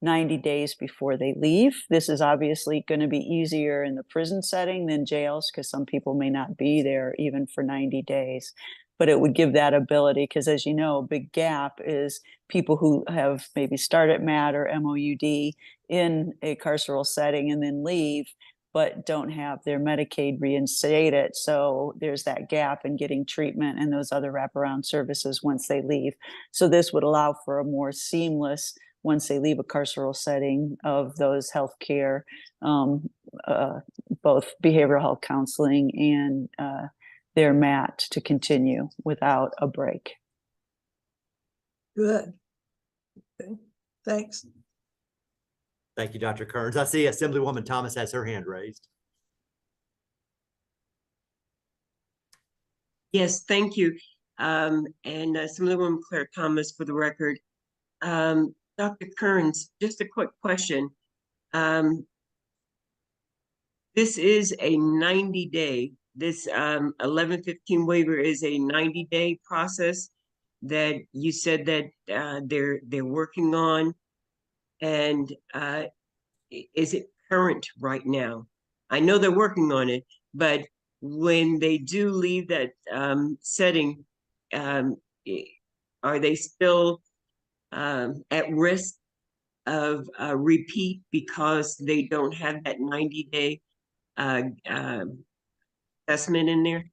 Speaker 6: 90 days before they leave. This is obviously going to be easier in the prison setting than jails because some people may not be there even for 90 days. But it would give that ability because, as you know, a big gap is people who have maybe started MAT or MOUD in a carceral setting and then leave, but don't have their Medicaid reinstated. So there's that gap in getting treatment and those other wraparound services once they leave. So this would allow for a more seamless, once they leave a carceral setting, of those healthcare, both behavioral health counseling and their MAT to continue without a break.
Speaker 4: Good. Okay, thanks.
Speaker 1: Thank you, Dr. Kearns. I see Assemblywoman Thomas has her hand raised.
Speaker 3: Yes, thank you. And Assemblywoman Claire Thomas for the record. Dr. Kearns, just a quick question. This is a 90-day, this 1115 waiver is a 90-day process that you said that they're working on. And is it current right now? I know they're working on it, but when they do leave that setting, are they still at risk of repeat because they don't have that 90-day assessment in there?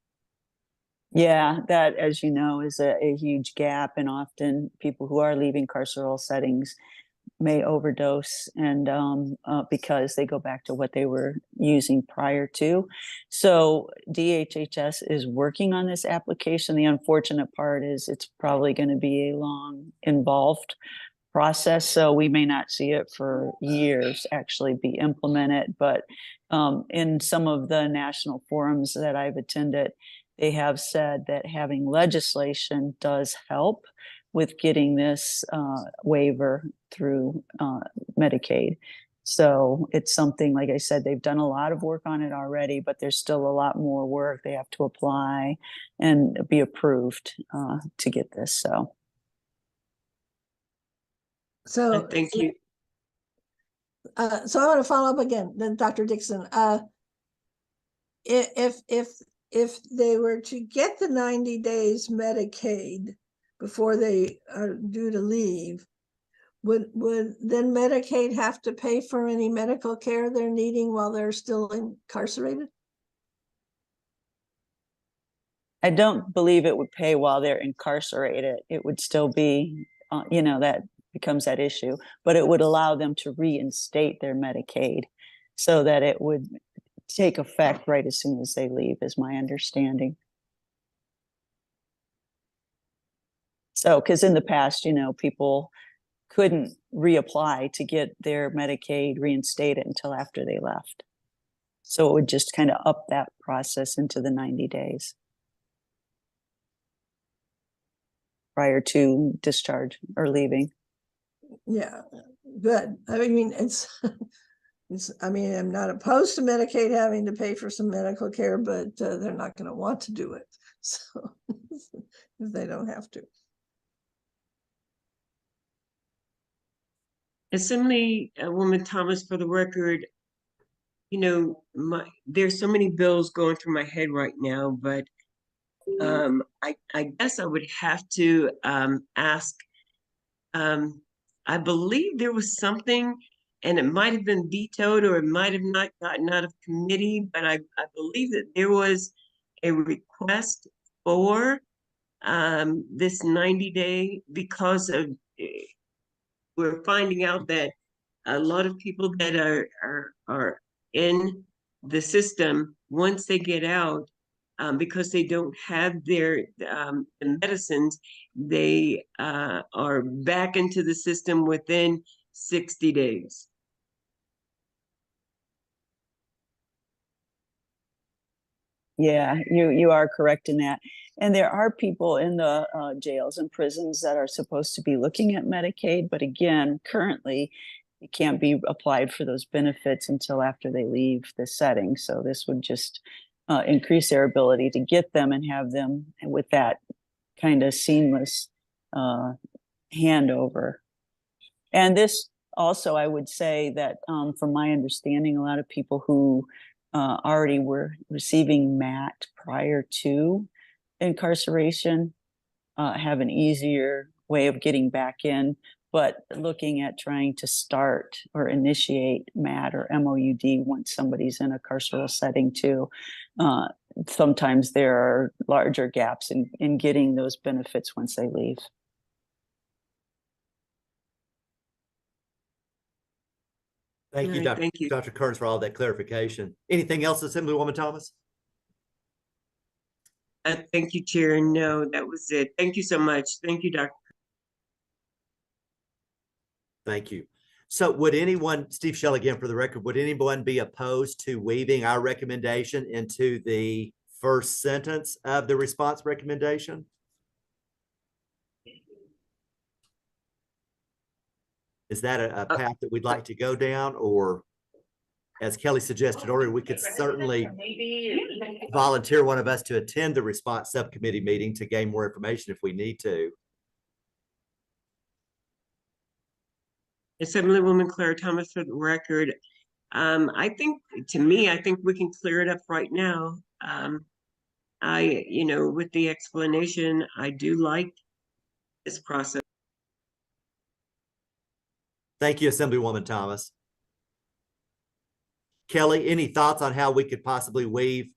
Speaker 6: Yeah, that, as you know, is a huge gap, and often people who are leaving carceral settings may overdose and because they go back to what they were using prior to. So DHHS is working on this application. The unfortunate part is it's probably going to be a long, involved process. So we may not see it for years actually be implemented. But in some of the national forums that I've attended, they have said that having legislation does help with getting this waiver through Medicaid. So it's something, like I said, they've done a lot of work on it already, but there's still a lot more work. They have to apply and be approved to get this. So
Speaker 3: Thank you.
Speaker 4: So I want to follow up again, then Dr. Dixon. If they were to get the 90 days Medicaid before they are due to leave, would then Medicaid have to pay for any medical care they're needing while they're still incarcerated?
Speaker 6: I don't believe it would pay while they're incarcerated. It would still be, that becomes that issue, but it would allow them to reinstate their Medicaid so that it would take effect right as soon as they leave, is my understanding. So, because in the past, people couldn't reapply to get their Medicaid reinstated until after they left. So it would just kind of up that process into the 90 days prior to discharge or leaving.
Speaker 4: Yeah, good. I mean, I'm not opposed to Medicaid having to pay for some medical care, but they're not going to want to do it. So if they don't have to.
Speaker 3: Assemblywoman Thomas, for the record, there's so many bills going through my head right now, but I guess I would have to ask, I believe there was something, and it might have been vetoed or it might have not gotten out of committee, but I believe that there was a request for this 90-day because of we're finding out that a lot of people that are in the system, once they get out, because they don't have their medicines, they are back into the system within 60 days.
Speaker 6: Yeah, you are correct in that. And there are people in the jails and prisons that are supposed to be looking at Medicaid, but again, currently it can't be applied for those benefits until after they leave the setting. So this would just increase their ability to get them and have them with that kind of seamless handover. And this also, I would say that from my understanding, a lot of people who already were receiving MAT prior to incarceration have an easier way of getting back in, but looking at trying to start or initiate MAT or MOUD once somebody's in a carceral setting too. Sometimes there are larger gaps in getting those benefits once they leave.
Speaker 1: Thank you,
Speaker 3: All right, thank you.
Speaker 1: Dr. Kearns, for all that clarification. Anything else, Assemblywoman Thomas?
Speaker 3: Thank you, Chair. No, that was it. Thank you so much. Thank you, Dr.
Speaker 1: Thank you. So would anyone, Steve Shell again for the record, would anyone be opposed to weaving our recommendation into the first sentence of the response recommendation? Is that a path that we'd like to go down, or as Kelly suggested earlier, we could certainly volunteer one of us to attend the response subcommittee meeting to gain more information if we need to.
Speaker 3: Assemblywoman Claire Thomas for the record. I think we can clear it up right now. With the explanation, I do like this process.
Speaker 1: Thank you, Assemblywoman Thomas. Kelly, any thoughts on how we could possibly weave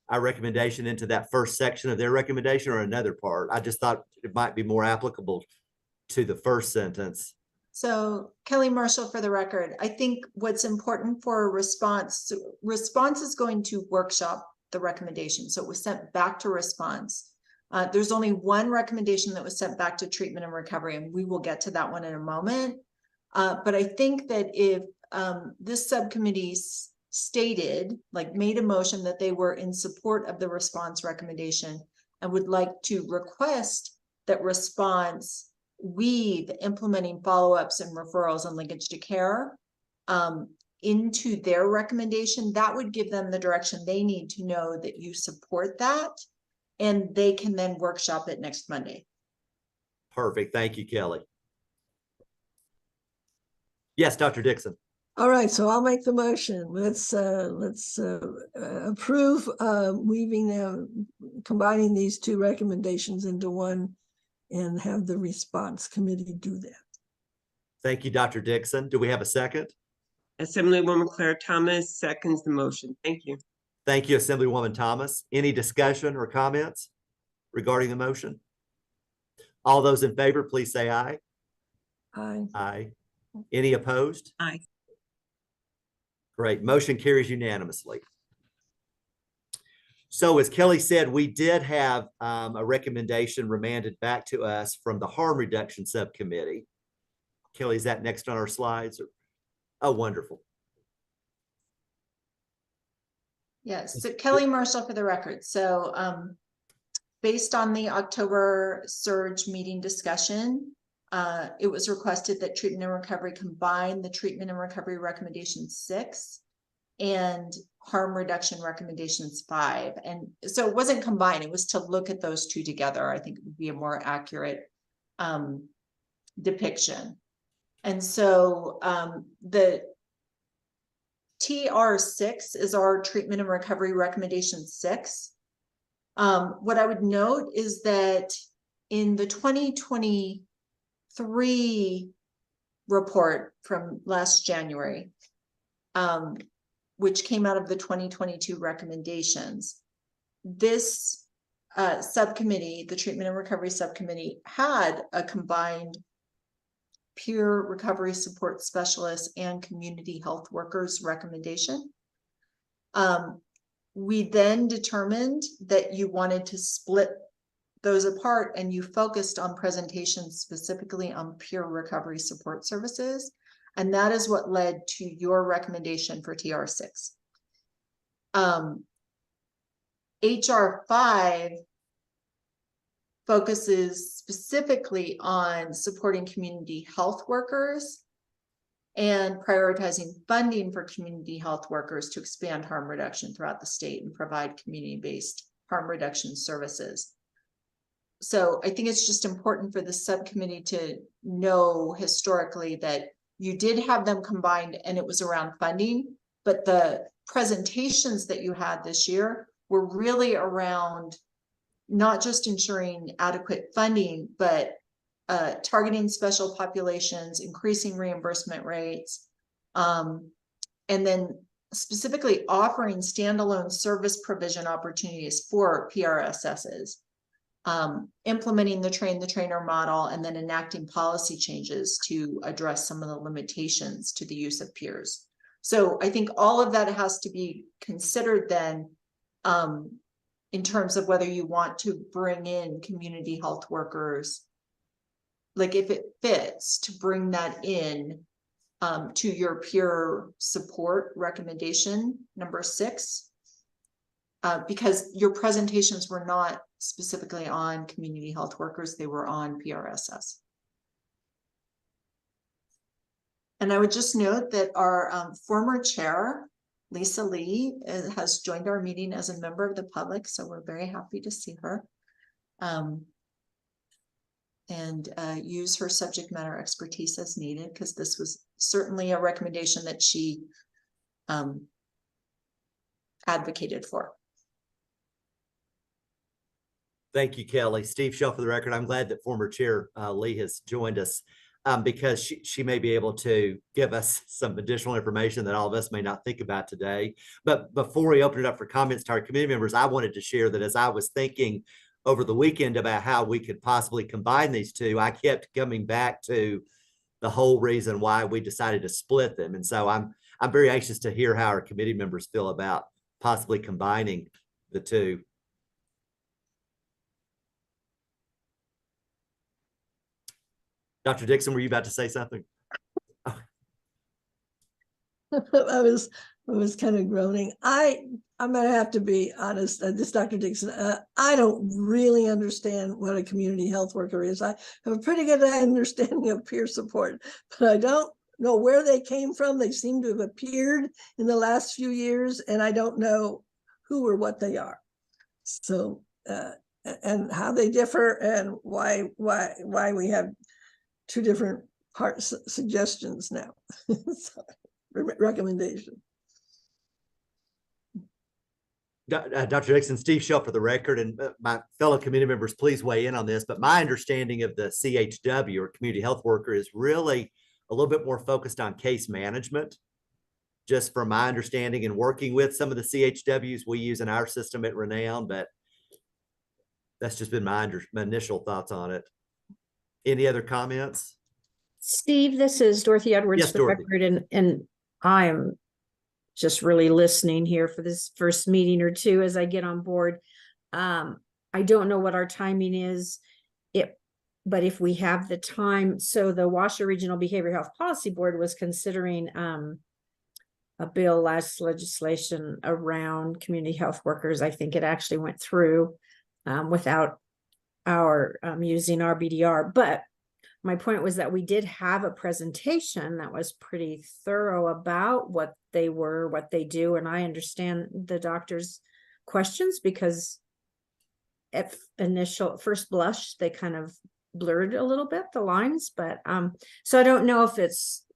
Speaker 1: our recommendation into that first section of their recommendation or another part? I just thought it might be more applicable to the first sentence.
Speaker 2: So Kelly Marshall for the record, I think what's important for a response is going to workshop the recommendation. So it was sent back to response. There's only one recommendation that was sent back to treatment and recovery, and we will get to that one in a moment. But I think that if this subcommittee made a motion that they were in support of the response recommendation and would like to request that response weave implementing follow-ups and referrals and linkage to care into their recommendation, that would give them the direction they need to know that you support that, and they can then workshop it next Monday.
Speaker 1: Perfect. Thank you, Kelly. Yes, Dr. Dixon.
Speaker 4: All right, so I'll make the motion. Let's approve combining these two recommendations into one and have the response committee do that.
Speaker 1: Thank you, Dr. Dixon. Do we have a second?
Speaker 3: Assemblywoman Claire Thomas seconds the motion. Thank you.
Speaker 1: Thank you, Assemblywoman Thomas. Any discussion or comments regarding the motion? All those in favor, please say aye.
Speaker 4: Aye.
Speaker 1: Aye. Any opposed?
Speaker 3: Aye.
Speaker 1: Great. Motion carries unanimously. So as Kelly said, we did have a recommendation remanded back to us from the harm reduction subcommittee. Kelly, is that next on our slides? Oh, wonderful.
Speaker 2: Yes, so Kelly Marshall for the record. So based on the October SURG meeting discussion, it was requested that treatment and recovery combine the treatment and recovery recommendation 6 and harm reduction recommendations 5. And so it wasn't combined, it was to look at those two together. I think it would be a more accurate depiction. And so the TR6 is our treatment and recovery recommendation 6. What I would note is that in the 2023 report from last January, which came out of the 2022 recommendations, this subcommittee, the treatment and recovery subcommittee, had a combined peer recovery support specialist and community health workers recommendation. we then determined that you wanted to split those apart and you focused on presentations specifically on peer recovery support services. And that is what led to your recommendation for TR6. HR 5 focuses specifically on supporting community health workers and prioritizing funding for community health workers to expand harm reduction throughout the state and provide community-based harm reduction services. So I think it's just important for the subcommittee to know historically that you did have them combined and it was around funding, but the presentations that you had this year were really around not just ensuring adequate funding, but targeting special populations, increasing reimbursement rates, and then specifically offering standalone service provision opportunities for PRSSs, implementing the train the trainer model, and then enacting policy changes to address some of the limitations to the use of peers. So I think all of that has to be considered then in terms of whether you want to bring in community health workers, like if it fits to bring that in to your peer support recommendation number 6, because your presentations were not specifically on community health workers, they were on PRSS. And I would just note that our former chair, Lisa Lee, has joined our meeting as a member of the public, so we're very happy to see her. And use her subject matter expertise as needed, because this was certainly a recommendation that she advocated for.
Speaker 1: Thank you, Kelly. Steve Shell, for the record, I'm glad that former chair Lee has joined us because she may be able to give us some additional information that all of us may not think about today. But before we open it up for comments to our committee members, I wanted to share that as I was thinking over the weekend about how we could possibly combine these two, I kept coming back to the whole reason why we decided to split them. And so I'm very anxious to hear how our committee members feel about possibly combining the two. Dr. Dixon, were you about to say something?
Speaker 4: I was kind of groaning. I'm gonna have to be honest, this Dr. Dixon, I don't really understand what a community health worker is. I have a pretty good understanding of peer support, but I don't know where they came from. They seem to have appeared in the last few years, and I don't know who or what they are. So, and how they differ and why we have two different suggestions now. Recommendation.
Speaker 1: Dr. Dixon, Steve Shell for the record, and my fellow committee members, please weigh in on this. But my understanding of the CHW or community health worker is really a little bit more focused on case management. Just from my understanding and working with some of the CHWs we use in our system at Renown, but that's just been my initial thoughts on it. Any other comments?
Speaker 7: Steve, this is Dorothy Edwards
Speaker 1: Yes,
Speaker 7: for
Speaker 1: Dorothy.
Speaker 7: record, and I am just really listening here for this first meeting or two as I get on board. I don't know what our timing is, but if we have the time, so the Washoe Regional Behavioral Health Policy Board was considering a bill, last legislation around community health workers. I think it actually went through without our using our BDR, but my point was that we did have a presentation that was pretty thorough about what they were, what they do. And I understand the doctor's questions because at first blush, they kind of blurred a little bit, the lines, but so I don't know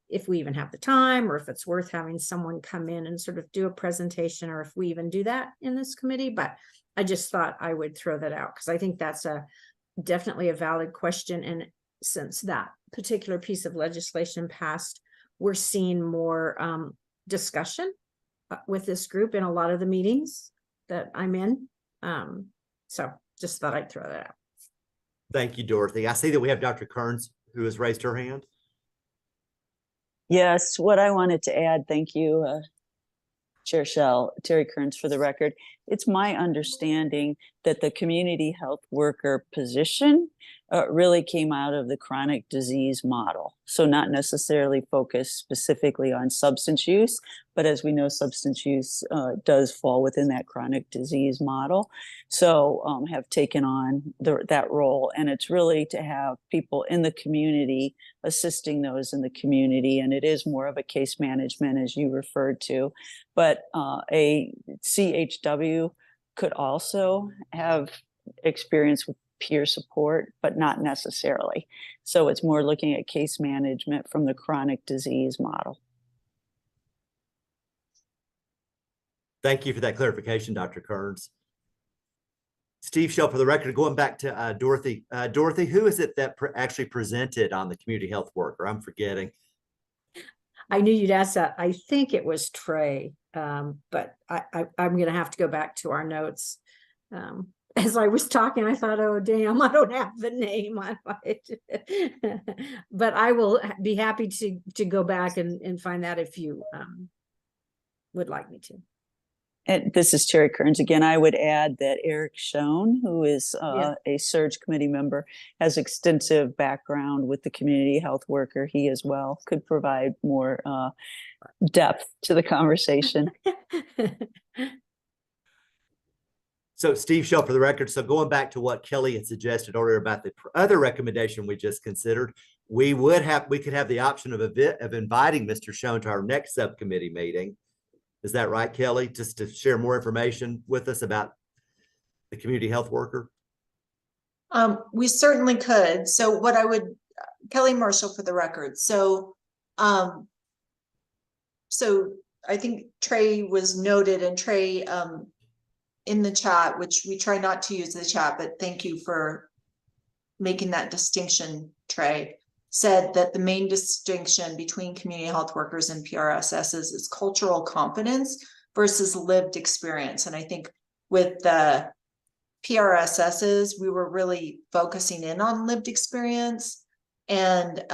Speaker 7: if we even have the time or if it's worth having someone come in and sort of do a presentation or if we even do that in this committee, but I just thought I would throw that out because I think that's definitely a valid question. And since that particular piece of legislation passed, we're seeing more discussion with this group in a lot of the meetings that I'm in. So just thought I'd throw that out.
Speaker 1: Thank you, Dorothy. I see that we have Dr. Kearns who has raised her hand.
Speaker 6: Yes, what I wanted to add, thank you, Chair Shell, Terry Kearns for the record. It's my understanding that the community health worker position really came out of the chronic disease model. So not necessarily focused specifically on substance use, but as we know, substance use does fall within that chronic disease model. So have taken on that role. And it's really to have people in the community assisting those in the community. And it is more of a case management, as you referred to. But a CHW could also have experience with peer support, but not necessarily. So it's more looking at case management from the chronic disease model.
Speaker 1: Thank you for that clarification, Dr. Kearns. Steve Shell, for the record, going back to Dorothy. Dorothy, who is it that actually presented on the community health worker? I'm forgetting.
Speaker 7: I knew you'd ask that. I think it was Trey, but I'm going to have to go back to our notes. As I was talking, I thought, oh, damn, I don't have the name on it. But I will be happy to go back and find that if you would like me to.
Speaker 6: And this is Terry Kearns again. I would add that Eric Schoen, who is a SURG committee member, has extensive background with the community health worker. He as well could provide more depth to the conversation.
Speaker 1: So Steve Shell, for the record, so going back to what Kelly had suggested earlier about the other recommendation we just considered, we could have the option of inviting Mr. Schoen to our next subcommittee meeting. Is that right, Kelly? Just to share more information with us about the community health worker?
Speaker 2: We certainly could. So what I would, Kelly Marshall for the record. So I think Trey was noted, and Trey in the chat, which we try not to use the chat, but thank you for making that distinction, Trey, said that the main distinction between community health workers and PRSSs is cultural competence versus lived experience. And I think with the PRSSs, we were really focusing in on lived experience. And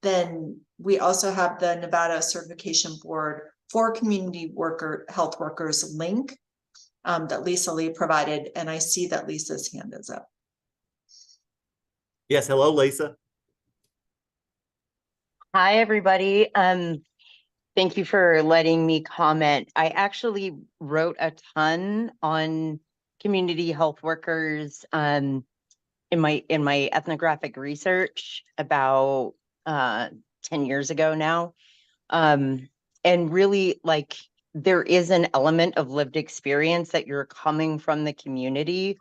Speaker 2: then we also have the Nevada Certification Board for Community Health Workers link that Lisa Lee provided. And I see that Lisa's hand is up.
Speaker 1: Yes, hello, Lisa.
Speaker 8: Hi, everybody. Thank you for letting me comment. I actually wrote a ton on community health workers in my ethnographic research about 10 years ago now. And really, like, there is an element of lived experience that you're coming from the community,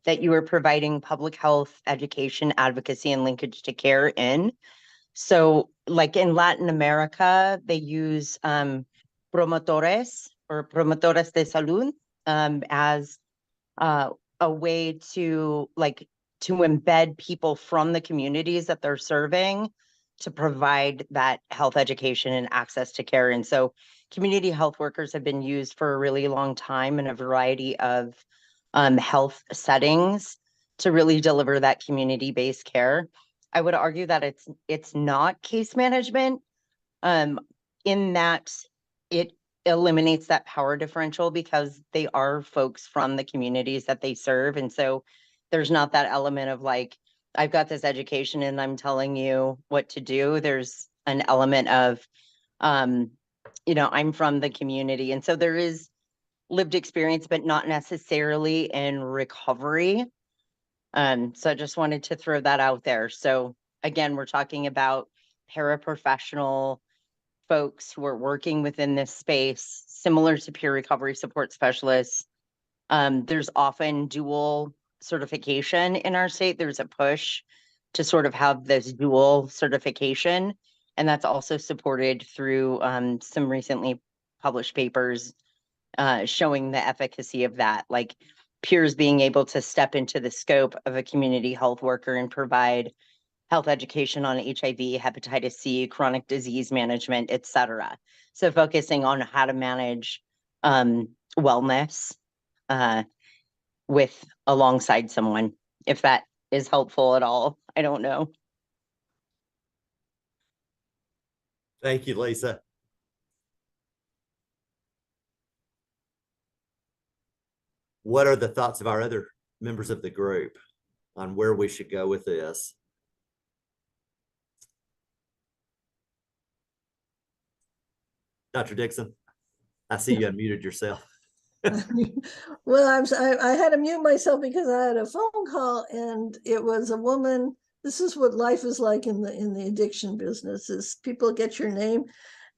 Speaker 8: that you are providing public health, education, advocacy, and linkage to care in. So like in Latin America, they use promotores or promotoras de salud as a way to embed people from the communities that they're serving to provide that health education and access to care. And so community health workers have been used for a really long time in a variety of health settings to really deliver that community-based care. I would argue that it's not case management in that it eliminates that power differential because they are folks from the communities that they serve. And so there's not that element of like, I've got this education and I'm telling you what to do. There's an element of, I'm from the community. And so there is lived experience, but not necessarily in recovery. So I just wanted to throw that out there. So again, we're talking about paraprofessional folks who are working within this space, similar to peer recovery support specialists. There's often dual certification in our state. There's a push to sort of have this dual certification. And that's also supported through some recently published papers showing the efficacy of that. Like peers being able to step into the scope of a community health worker and provide health education on HIV, hepatitis C, chronic disease management, et cetera. So focusing on how to manage wellness alongside someone, if that is helpful at all. I don't know.
Speaker 1: Thank you, Lisa. what are the thoughts of our other members of the group on where we should go with this? Dr. Dixon, I see you unmuted yourself.
Speaker 4: Well, I had to mute myself because I had a phone call, and it was a woman. This is what life is like in the addiction business: is people get your name,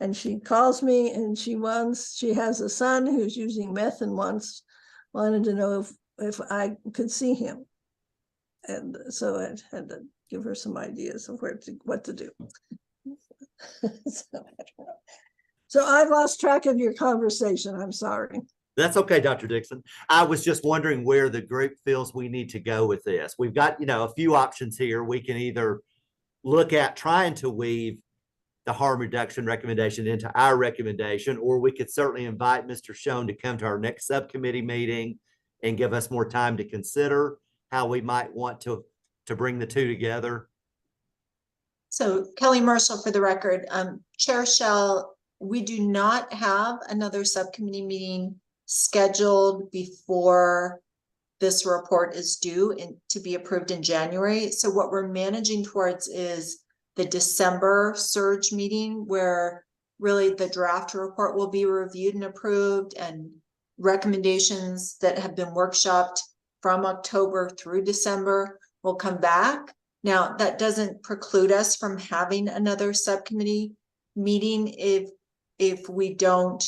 Speaker 4: and she calls me, and she has a son who's using meth and wanted to know if I could see him, and so I had to give her some ideas of what to do. So I've lost track of your conversation. I'm sorry.
Speaker 1: That's okay, Dr. Dixon. I was just wondering where the group feels we need to go with this. We've got, a few options here. We can either look at trying to weave the harm reduction recommendation into our recommendation, or we could certainly invite Mr. Schoen to come to our next subcommittee meeting and give us more time to consider how we might want to bring the two together.
Speaker 2: So Kelly Marshall, for the record, Chair Shell, we do not have another subcommittee meeting scheduled before this report is due to be approved in January. So what we're managing towards is the December SURG meeting, where really the draft report will be reviewed and approved, and recommendations that have been workshopped from October through December will come back. Now, that doesn't preclude us from having another subcommittee meeting if we don't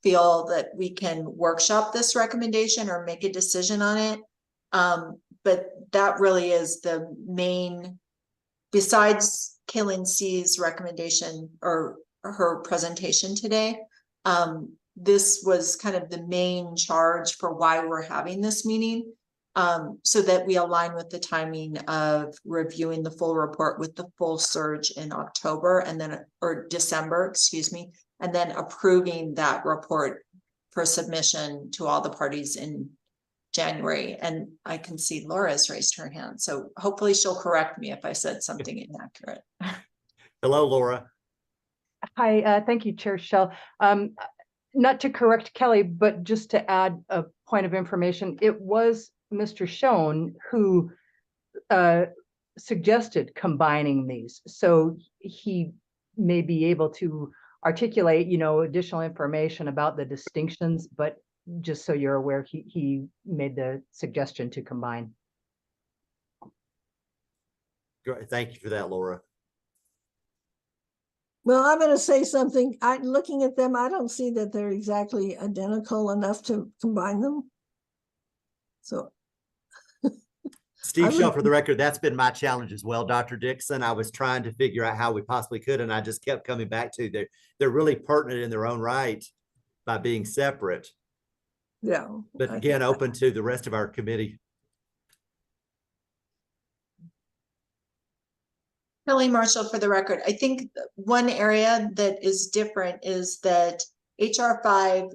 Speaker 2: feel that we can workshop this recommendation or make a decision on it. But that really is the main, besides Kaylin C's recommendation or her presentation today, this was kind of the main charge for why we're having this meeting, so that we align with the timing of reviewing the full report with the full SURG in October or December, excuse me, and then approving that report for submission to all the parties in January. And I can see Laura's raised her hand, so hopefully she'll correct me if I said something inaccurate.
Speaker 1: Hello, Laura.
Speaker 9: Hi, thank you, Chair Shell. Not to correct Kelly, but just to add a point of information, it was Mr. Schoen who suggested combining these. So he may be able to articulate, additional information about the distinctions, but just so you're aware, he made the suggestion to combine.
Speaker 1: Great. Thank you for that, Laura.
Speaker 4: Well, I'm going to say something. Looking at them, I don't see that they're exactly identical enough to combine them. So,
Speaker 1: Steve Shaw, for the record, that's been my challenge as well, Dr. Dixon. I was trying to figure out how we possibly could, and I just kept coming back to they're really pertinent in their own right by being separate.
Speaker 4: yeah.
Speaker 1: But again, open to the rest of our committee.
Speaker 2: Kelly Marshall, for the record, I think one area that is different is that HR 5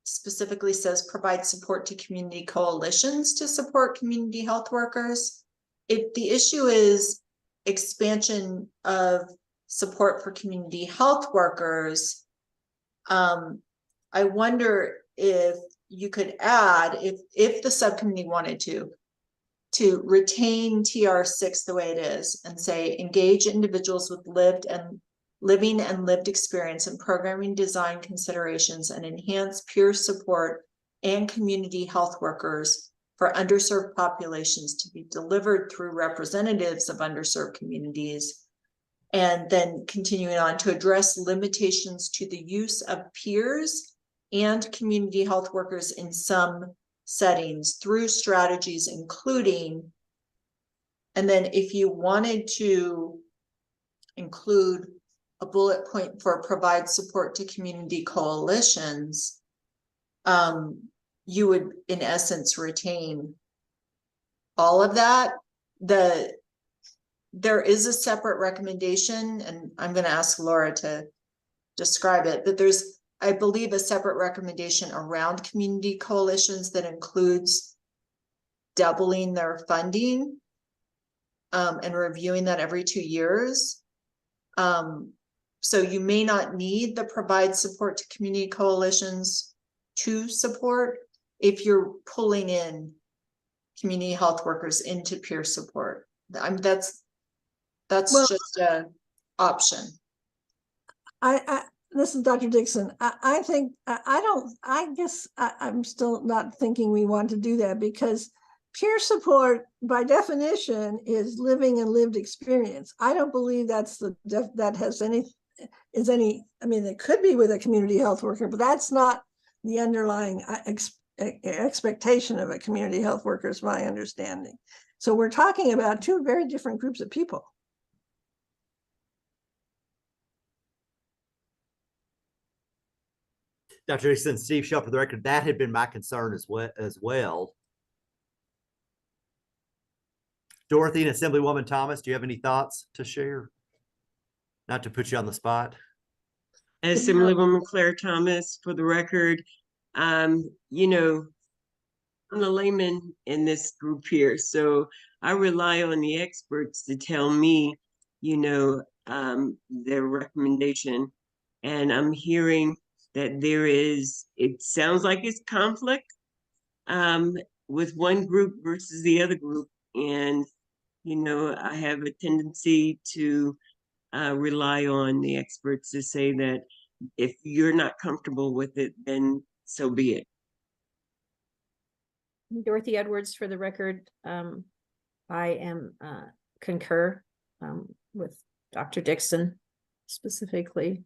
Speaker 2: specifically says provide support to community coalitions to support community health workers. If the issue is expansion of support for community health workers, I wonder if you could add, if the subcommittee wanted to retain TR6 the way it is and say engage individuals with living and lived experience in programming design considerations and enhance peer support and community health workers for underserved populations to be delivered through representatives of underserved communities. And then continuing on to address limitations to the use of peers and community health workers in some settings through strategies, including, and then if you wanted to include a bullet point for provide support to community coalitions, you would in essence retain all of that. There is a separate recommendation, and I'm going to ask Laura to describe it, but there's, I believe, a separate recommendation around community coalitions that includes doubling their funding and reviewing that every 2 years. So you may not need the provide support to community coalitions to support if you're pulling in community health workers into peer support. I mean, that's
Speaker 4: Well-
Speaker 2: just a option.
Speaker 4: This is Dr. Dixon. I think, I guess I'm still not thinking we want to do that, because peer support by definition is living and lived experience. I don't believe that's that has any, I mean, it could be with a community health worker, but that's not the underlying expectation of a community health worker, is my understanding. So we're talking about two very different groups of people.
Speaker 1: Dr. Dixon, Steve Shaw, for the record, that had been my concern as well. Dorothy and Assemblywoman Thomas, do you have any thoughts to share? Not to put you on the spot.
Speaker 3: Assemblywoman Claire Thomas, for the record, you know, I'm a layman in this group here, so I rely on the experts to tell me, you know, their recommendation. And I'm hearing that it sounds like it's conflict with one group versus the other group. And, you know, I have a tendency to rely on the experts to say that if you're not comfortable with it, then so be it.
Speaker 7: Dorothy Edwards, for the record, I am concur with Dr. Dixon specifically.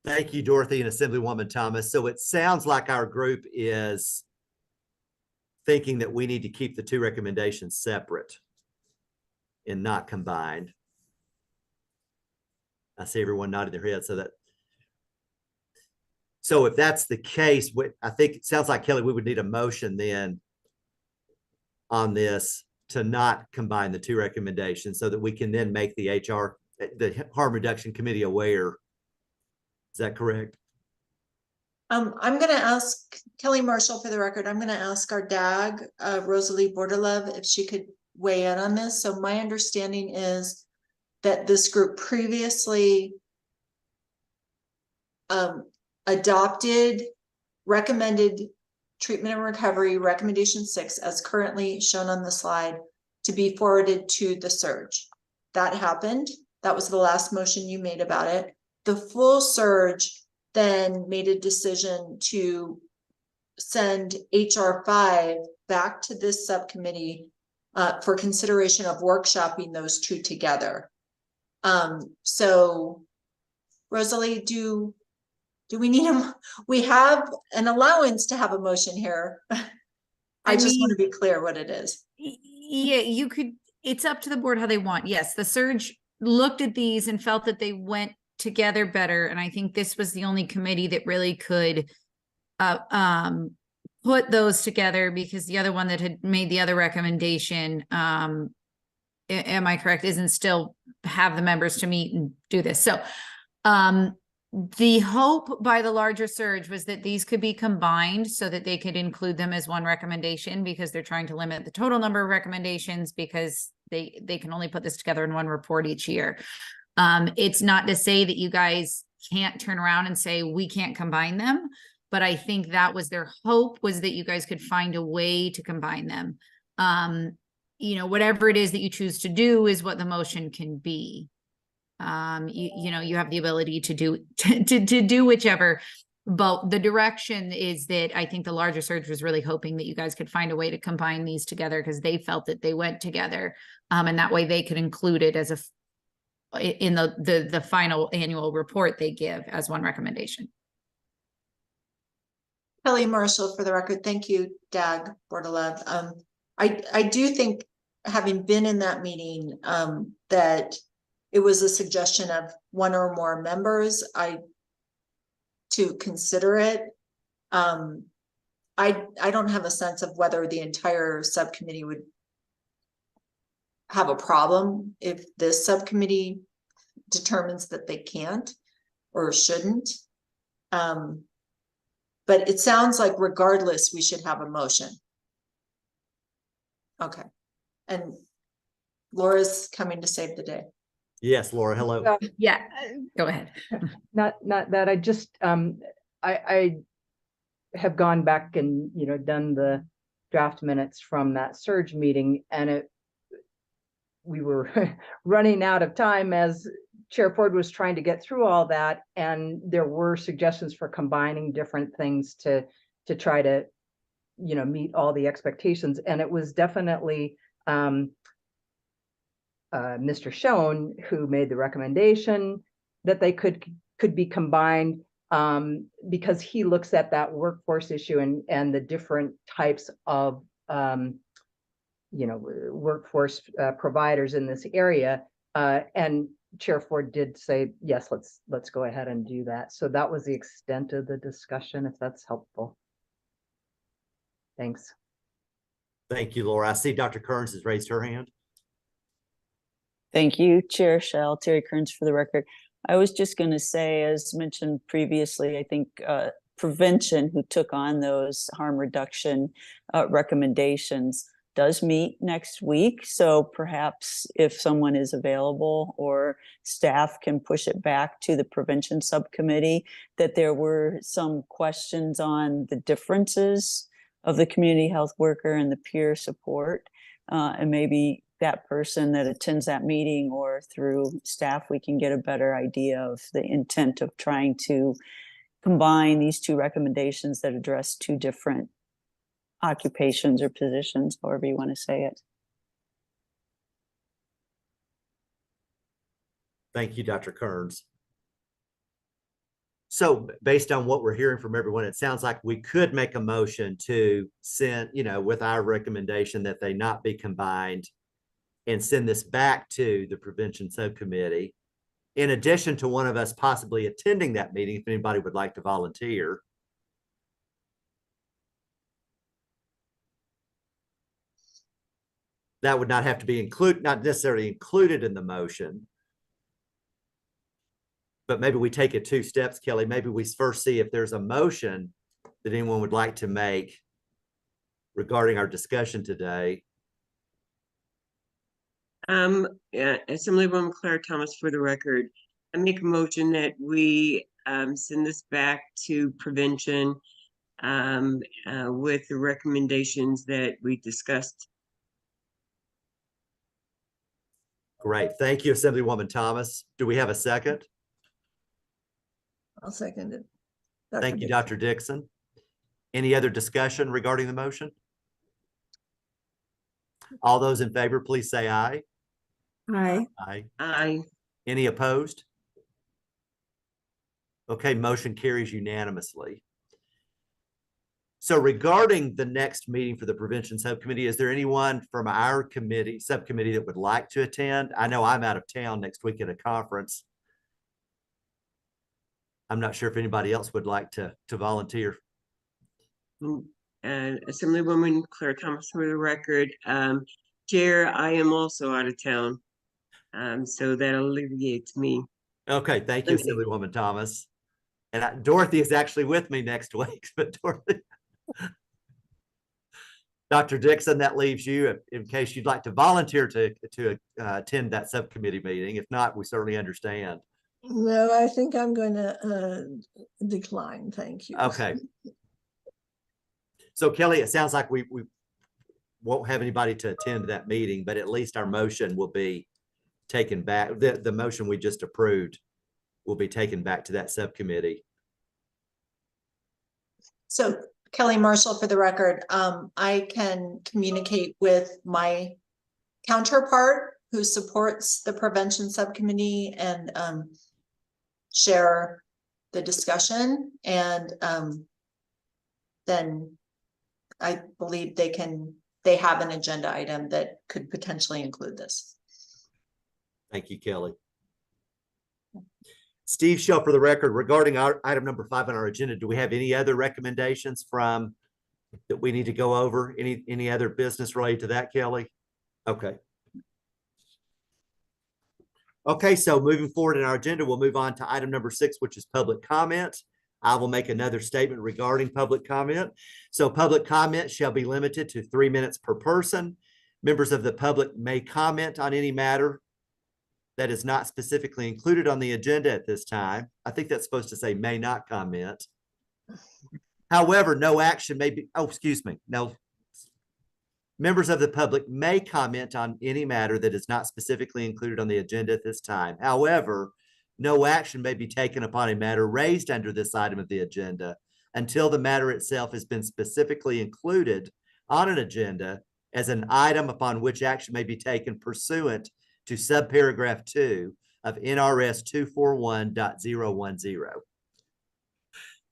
Speaker 1: Thank you, Dorothy and Assemblywoman Thomas. So it sounds like our group is thinking that we need to keep the two recommendations separate and not combined. I see everyone nodding their head. So if that's the case, I think it sounds like, Kelly, we would need a motion then on this to not combine the two recommendations, so that we can then make the Harm Reduction Committee aware. Is that correct?
Speaker 2: I'm going to ask Kelly Marshall, for the record, I'm going to ask our DAG, Rosalie Bordelove, if she could weigh in on this. So my understanding is that this group previously adopted recommended treatment and recovery recommendation 6, as currently shown on the slide, to be forwarded to the SURG. That happened. That was the last motion you made about it. The full SURG then made a decision to send HR 5 back to this subcommittee for consideration of workshopping those two together. So Rosalie, do we need we have an allowance to have a motion here. I just want to be clear what it is.
Speaker 10: Yeah, you could, it's up to the board how they want. Yes, the SURG looked at these and felt that they went together better. And I think this was the only committee that really could put those together, because the other one that had made the other recommendation, am I correct, isn't still have the members to meet and do this. So the hope by the larger SURG was that these could be combined so that they could include them as one recommendation, because they're trying to limit the total number of recommendations, because they can only put this together in one report each year. It's not to say that you guys can't turn around and say we can't combine them, but I think that was their hope, was that you guys could find a way to combine them. You know, whatever it is that you choose to do is what the motion can be. You know, you have the ability to do whichever, but the direction is that I think the larger SURG was really hoping that you guys could find a way to combine these together, because they felt that they went together, and that way they could include it as in the final annual report they give as one recommendation.
Speaker 2: Kelly Marshall, for the record, thank you, DAG Bordelove. I do think, having been in that meeting, that it was a suggestion of one or more members to consider it. I don't have a sense of whether the entire subcommittee would have a problem if this subcommittee determines that they can't or shouldn't. But it sounds like regardless, we should have a motion. Okay. And Laura's coming to save the day.
Speaker 1: Yes, Laura, hello.
Speaker 10: Yeah, go ahead.
Speaker 9: Not that I just, I have gone back and, done the draft minutes from that SURG meeting, and we were running out of time as Chair Ford was trying to get through all that, and there were suggestions for combining different things to try to, meet all the expectations. And it was definitely Mr. Schoen who made the recommendation that they could be combined, because he looks at that workforce issue and the different types of workforce providers in this area, and Chair Ford did say, yes, let's go ahead and do that. So that was the extent of the discussion, if that's helpful. Thanks.
Speaker 1: Thank you, Laura. I see Dr. Kearns has raised her hand.
Speaker 6: Thank you, Chair Shell. Terry Kearns for the record. I was just going to say, as mentioned previously, I think prevention, who took on those harm reduction recommendations, does meet next week. So perhaps if someone is available or staff can push it back to the prevention subcommittee, that there were some questions on the differences of the community health worker and the peer support. And maybe that person that attends that meeting or through staff, we can get a better idea of the intent of trying to combine these two recommendations that address two different occupations or positions, however you want to say it.
Speaker 1: Thank you, Dr. Kearns. So based on what we're hearing from everyone, it sounds like we could make a motion to send, with our recommendation that they not be combined, and send this back to the prevention subcommittee, in addition to one of us possibly attending that meeting, if anybody would like to volunteer. That would not have to be not necessarily included in the motion. But maybe we take it 2 steps, Kelly. Maybe we first see if there's a motion that anyone would like to make regarding our discussion today.
Speaker 3: Assemblywoman Claire Thomas for the record. I make a motion that we send this back to prevention with the recommendations that we discussed.
Speaker 1: Great. Thank you, Assemblywoman Thomas. Do we have a second?
Speaker 4: I'll second it.
Speaker 1: Thank you, Dr. Dixon. Any other discussion regarding the motion? All those in favor, please say aye.
Speaker 7: Aye.
Speaker 1: Aye.
Speaker 3: Aye.
Speaker 1: Any opposed? Okay, motion carries unanimously. So regarding the next meeting for the prevention subcommittee, is there anyone from our subcommittee that would like to attend? I know I'm out of town next week at a conference. I'm not sure if anybody else would like to volunteer.
Speaker 3: Assemblywoman Claire Thomas for the record. Chair, I am also out of town. So that alleviates me.
Speaker 1: Okay, thank you, Assemblywoman Thomas. And Dorothy is actually with me next week, but Dorothy. Dr. Dixon, that leaves you in case you'd like to volunteer to attend that subcommittee meeting. If not, we certainly understand.
Speaker 4: No, I think I'm going to decline. Thank you.
Speaker 1: Okay. So Kelly, it sounds like we won't have anybody to attend that meeting, but at least our motion will be taken back. The motion we just approved will be taken back to that subcommittee.
Speaker 2: So Kelly Marshall for the record, I can communicate with my counterpart who supports the prevention subcommittee and share the discussion, and then I believe they have an agenda item that could potentially include this.
Speaker 1: Thank you, Kelly. Steve Shell for the record, regarding our item number 5 on our agenda, do we have any other recommendations that we need to go over? Any other business related to that, Kelly? Okay. Okay, so moving forward in our agenda, we'll move on to item number 6, which is public comment. I will make another statement regarding public comment. So public comment shall be limited to 3 minutes per person. Members of the public may comment on any matter that is not specifically included on the agenda at this time. I think that's supposed to say may not comment. However, no action may be, oh, excuse me, no. Members of the public may comment on any matter that is not specifically included on the agenda at this time. However, no action may be taken upon a matter raised under this item of the agenda until the matter itself has been specifically included on an agenda as an item upon which action may be taken pursuant to subparagraph 2 of NRS 241.010.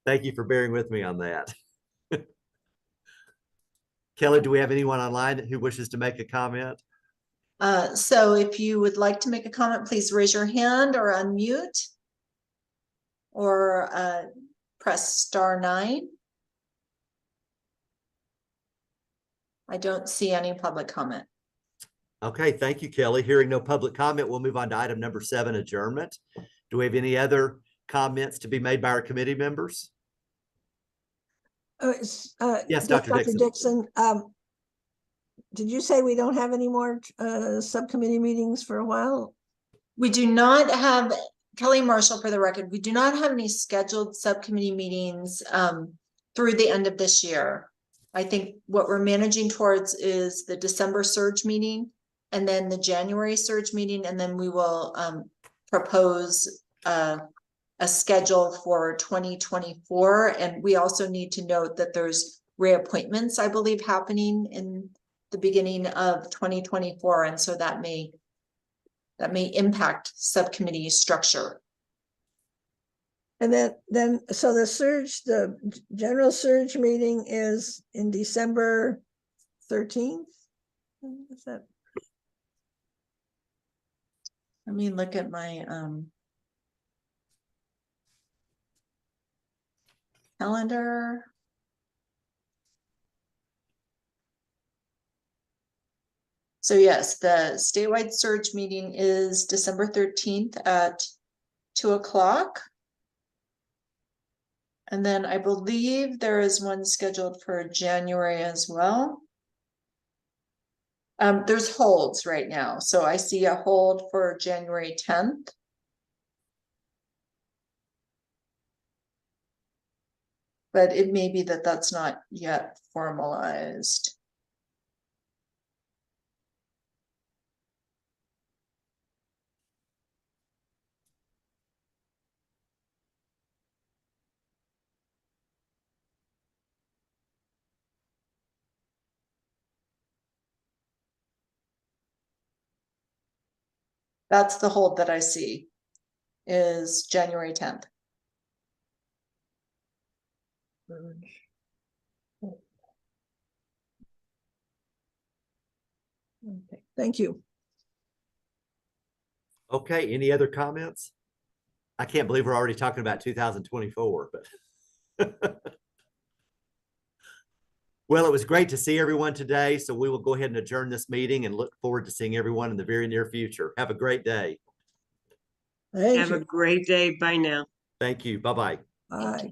Speaker 1: Thank you for bearing with me on that. Kelly, do we have anyone online who wishes to make a comment?
Speaker 2: So if you would like to make a comment, please raise your hand or unmute. Or press *9. I don't see any public comment.
Speaker 1: Okay, thank you, Kelly. Hearing no public comment, we'll move on to item number 7, adjournment. Do we have any other comments to be made by our committee members? Yes, Dr. Dixon.
Speaker 4: Dixon, did you say we don't have any more subcommittee meetings for a while?
Speaker 2: We do not have, Kelly Marshall for the record, we do not have any scheduled subcommittee meetings through the end of this year. I think what we're managing towards is the December SURG meeting and then the January SURG meeting, and then we will propose a schedule for 2024. And we also need to note that there's reappointments, I believe, happening in the beginning of 2024. And so that may impact subcommittee structure.
Speaker 4: And then so the SURG, the general SURG meeting is in December 13th. Is that?
Speaker 2: Let me look at my calendar. So yes, the statewide SURG meeting is December 13th at 2:00. And then I believe there is one scheduled for January as well. There's holds right now. So I see a hold for January 10th. But it may be that that's not yet formalized. That's the hold that I see, is January 10th.
Speaker 4: Okay, thank you.
Speaker 1: Okay, any other comments? I can't believe we're already talking about 2024, but well, it was great to see everyone today. So we will go ahead and adjourn this meeting and look forward to seeing everyone in the very near future. Have a great day.
Speaker 4: Thank
Speaker 3: Have
Speaker 4: you.
Speaker 3: a great day. Bye now.
Speaker 1: Thank you. Bye-bye.
Speaker 4: Bye.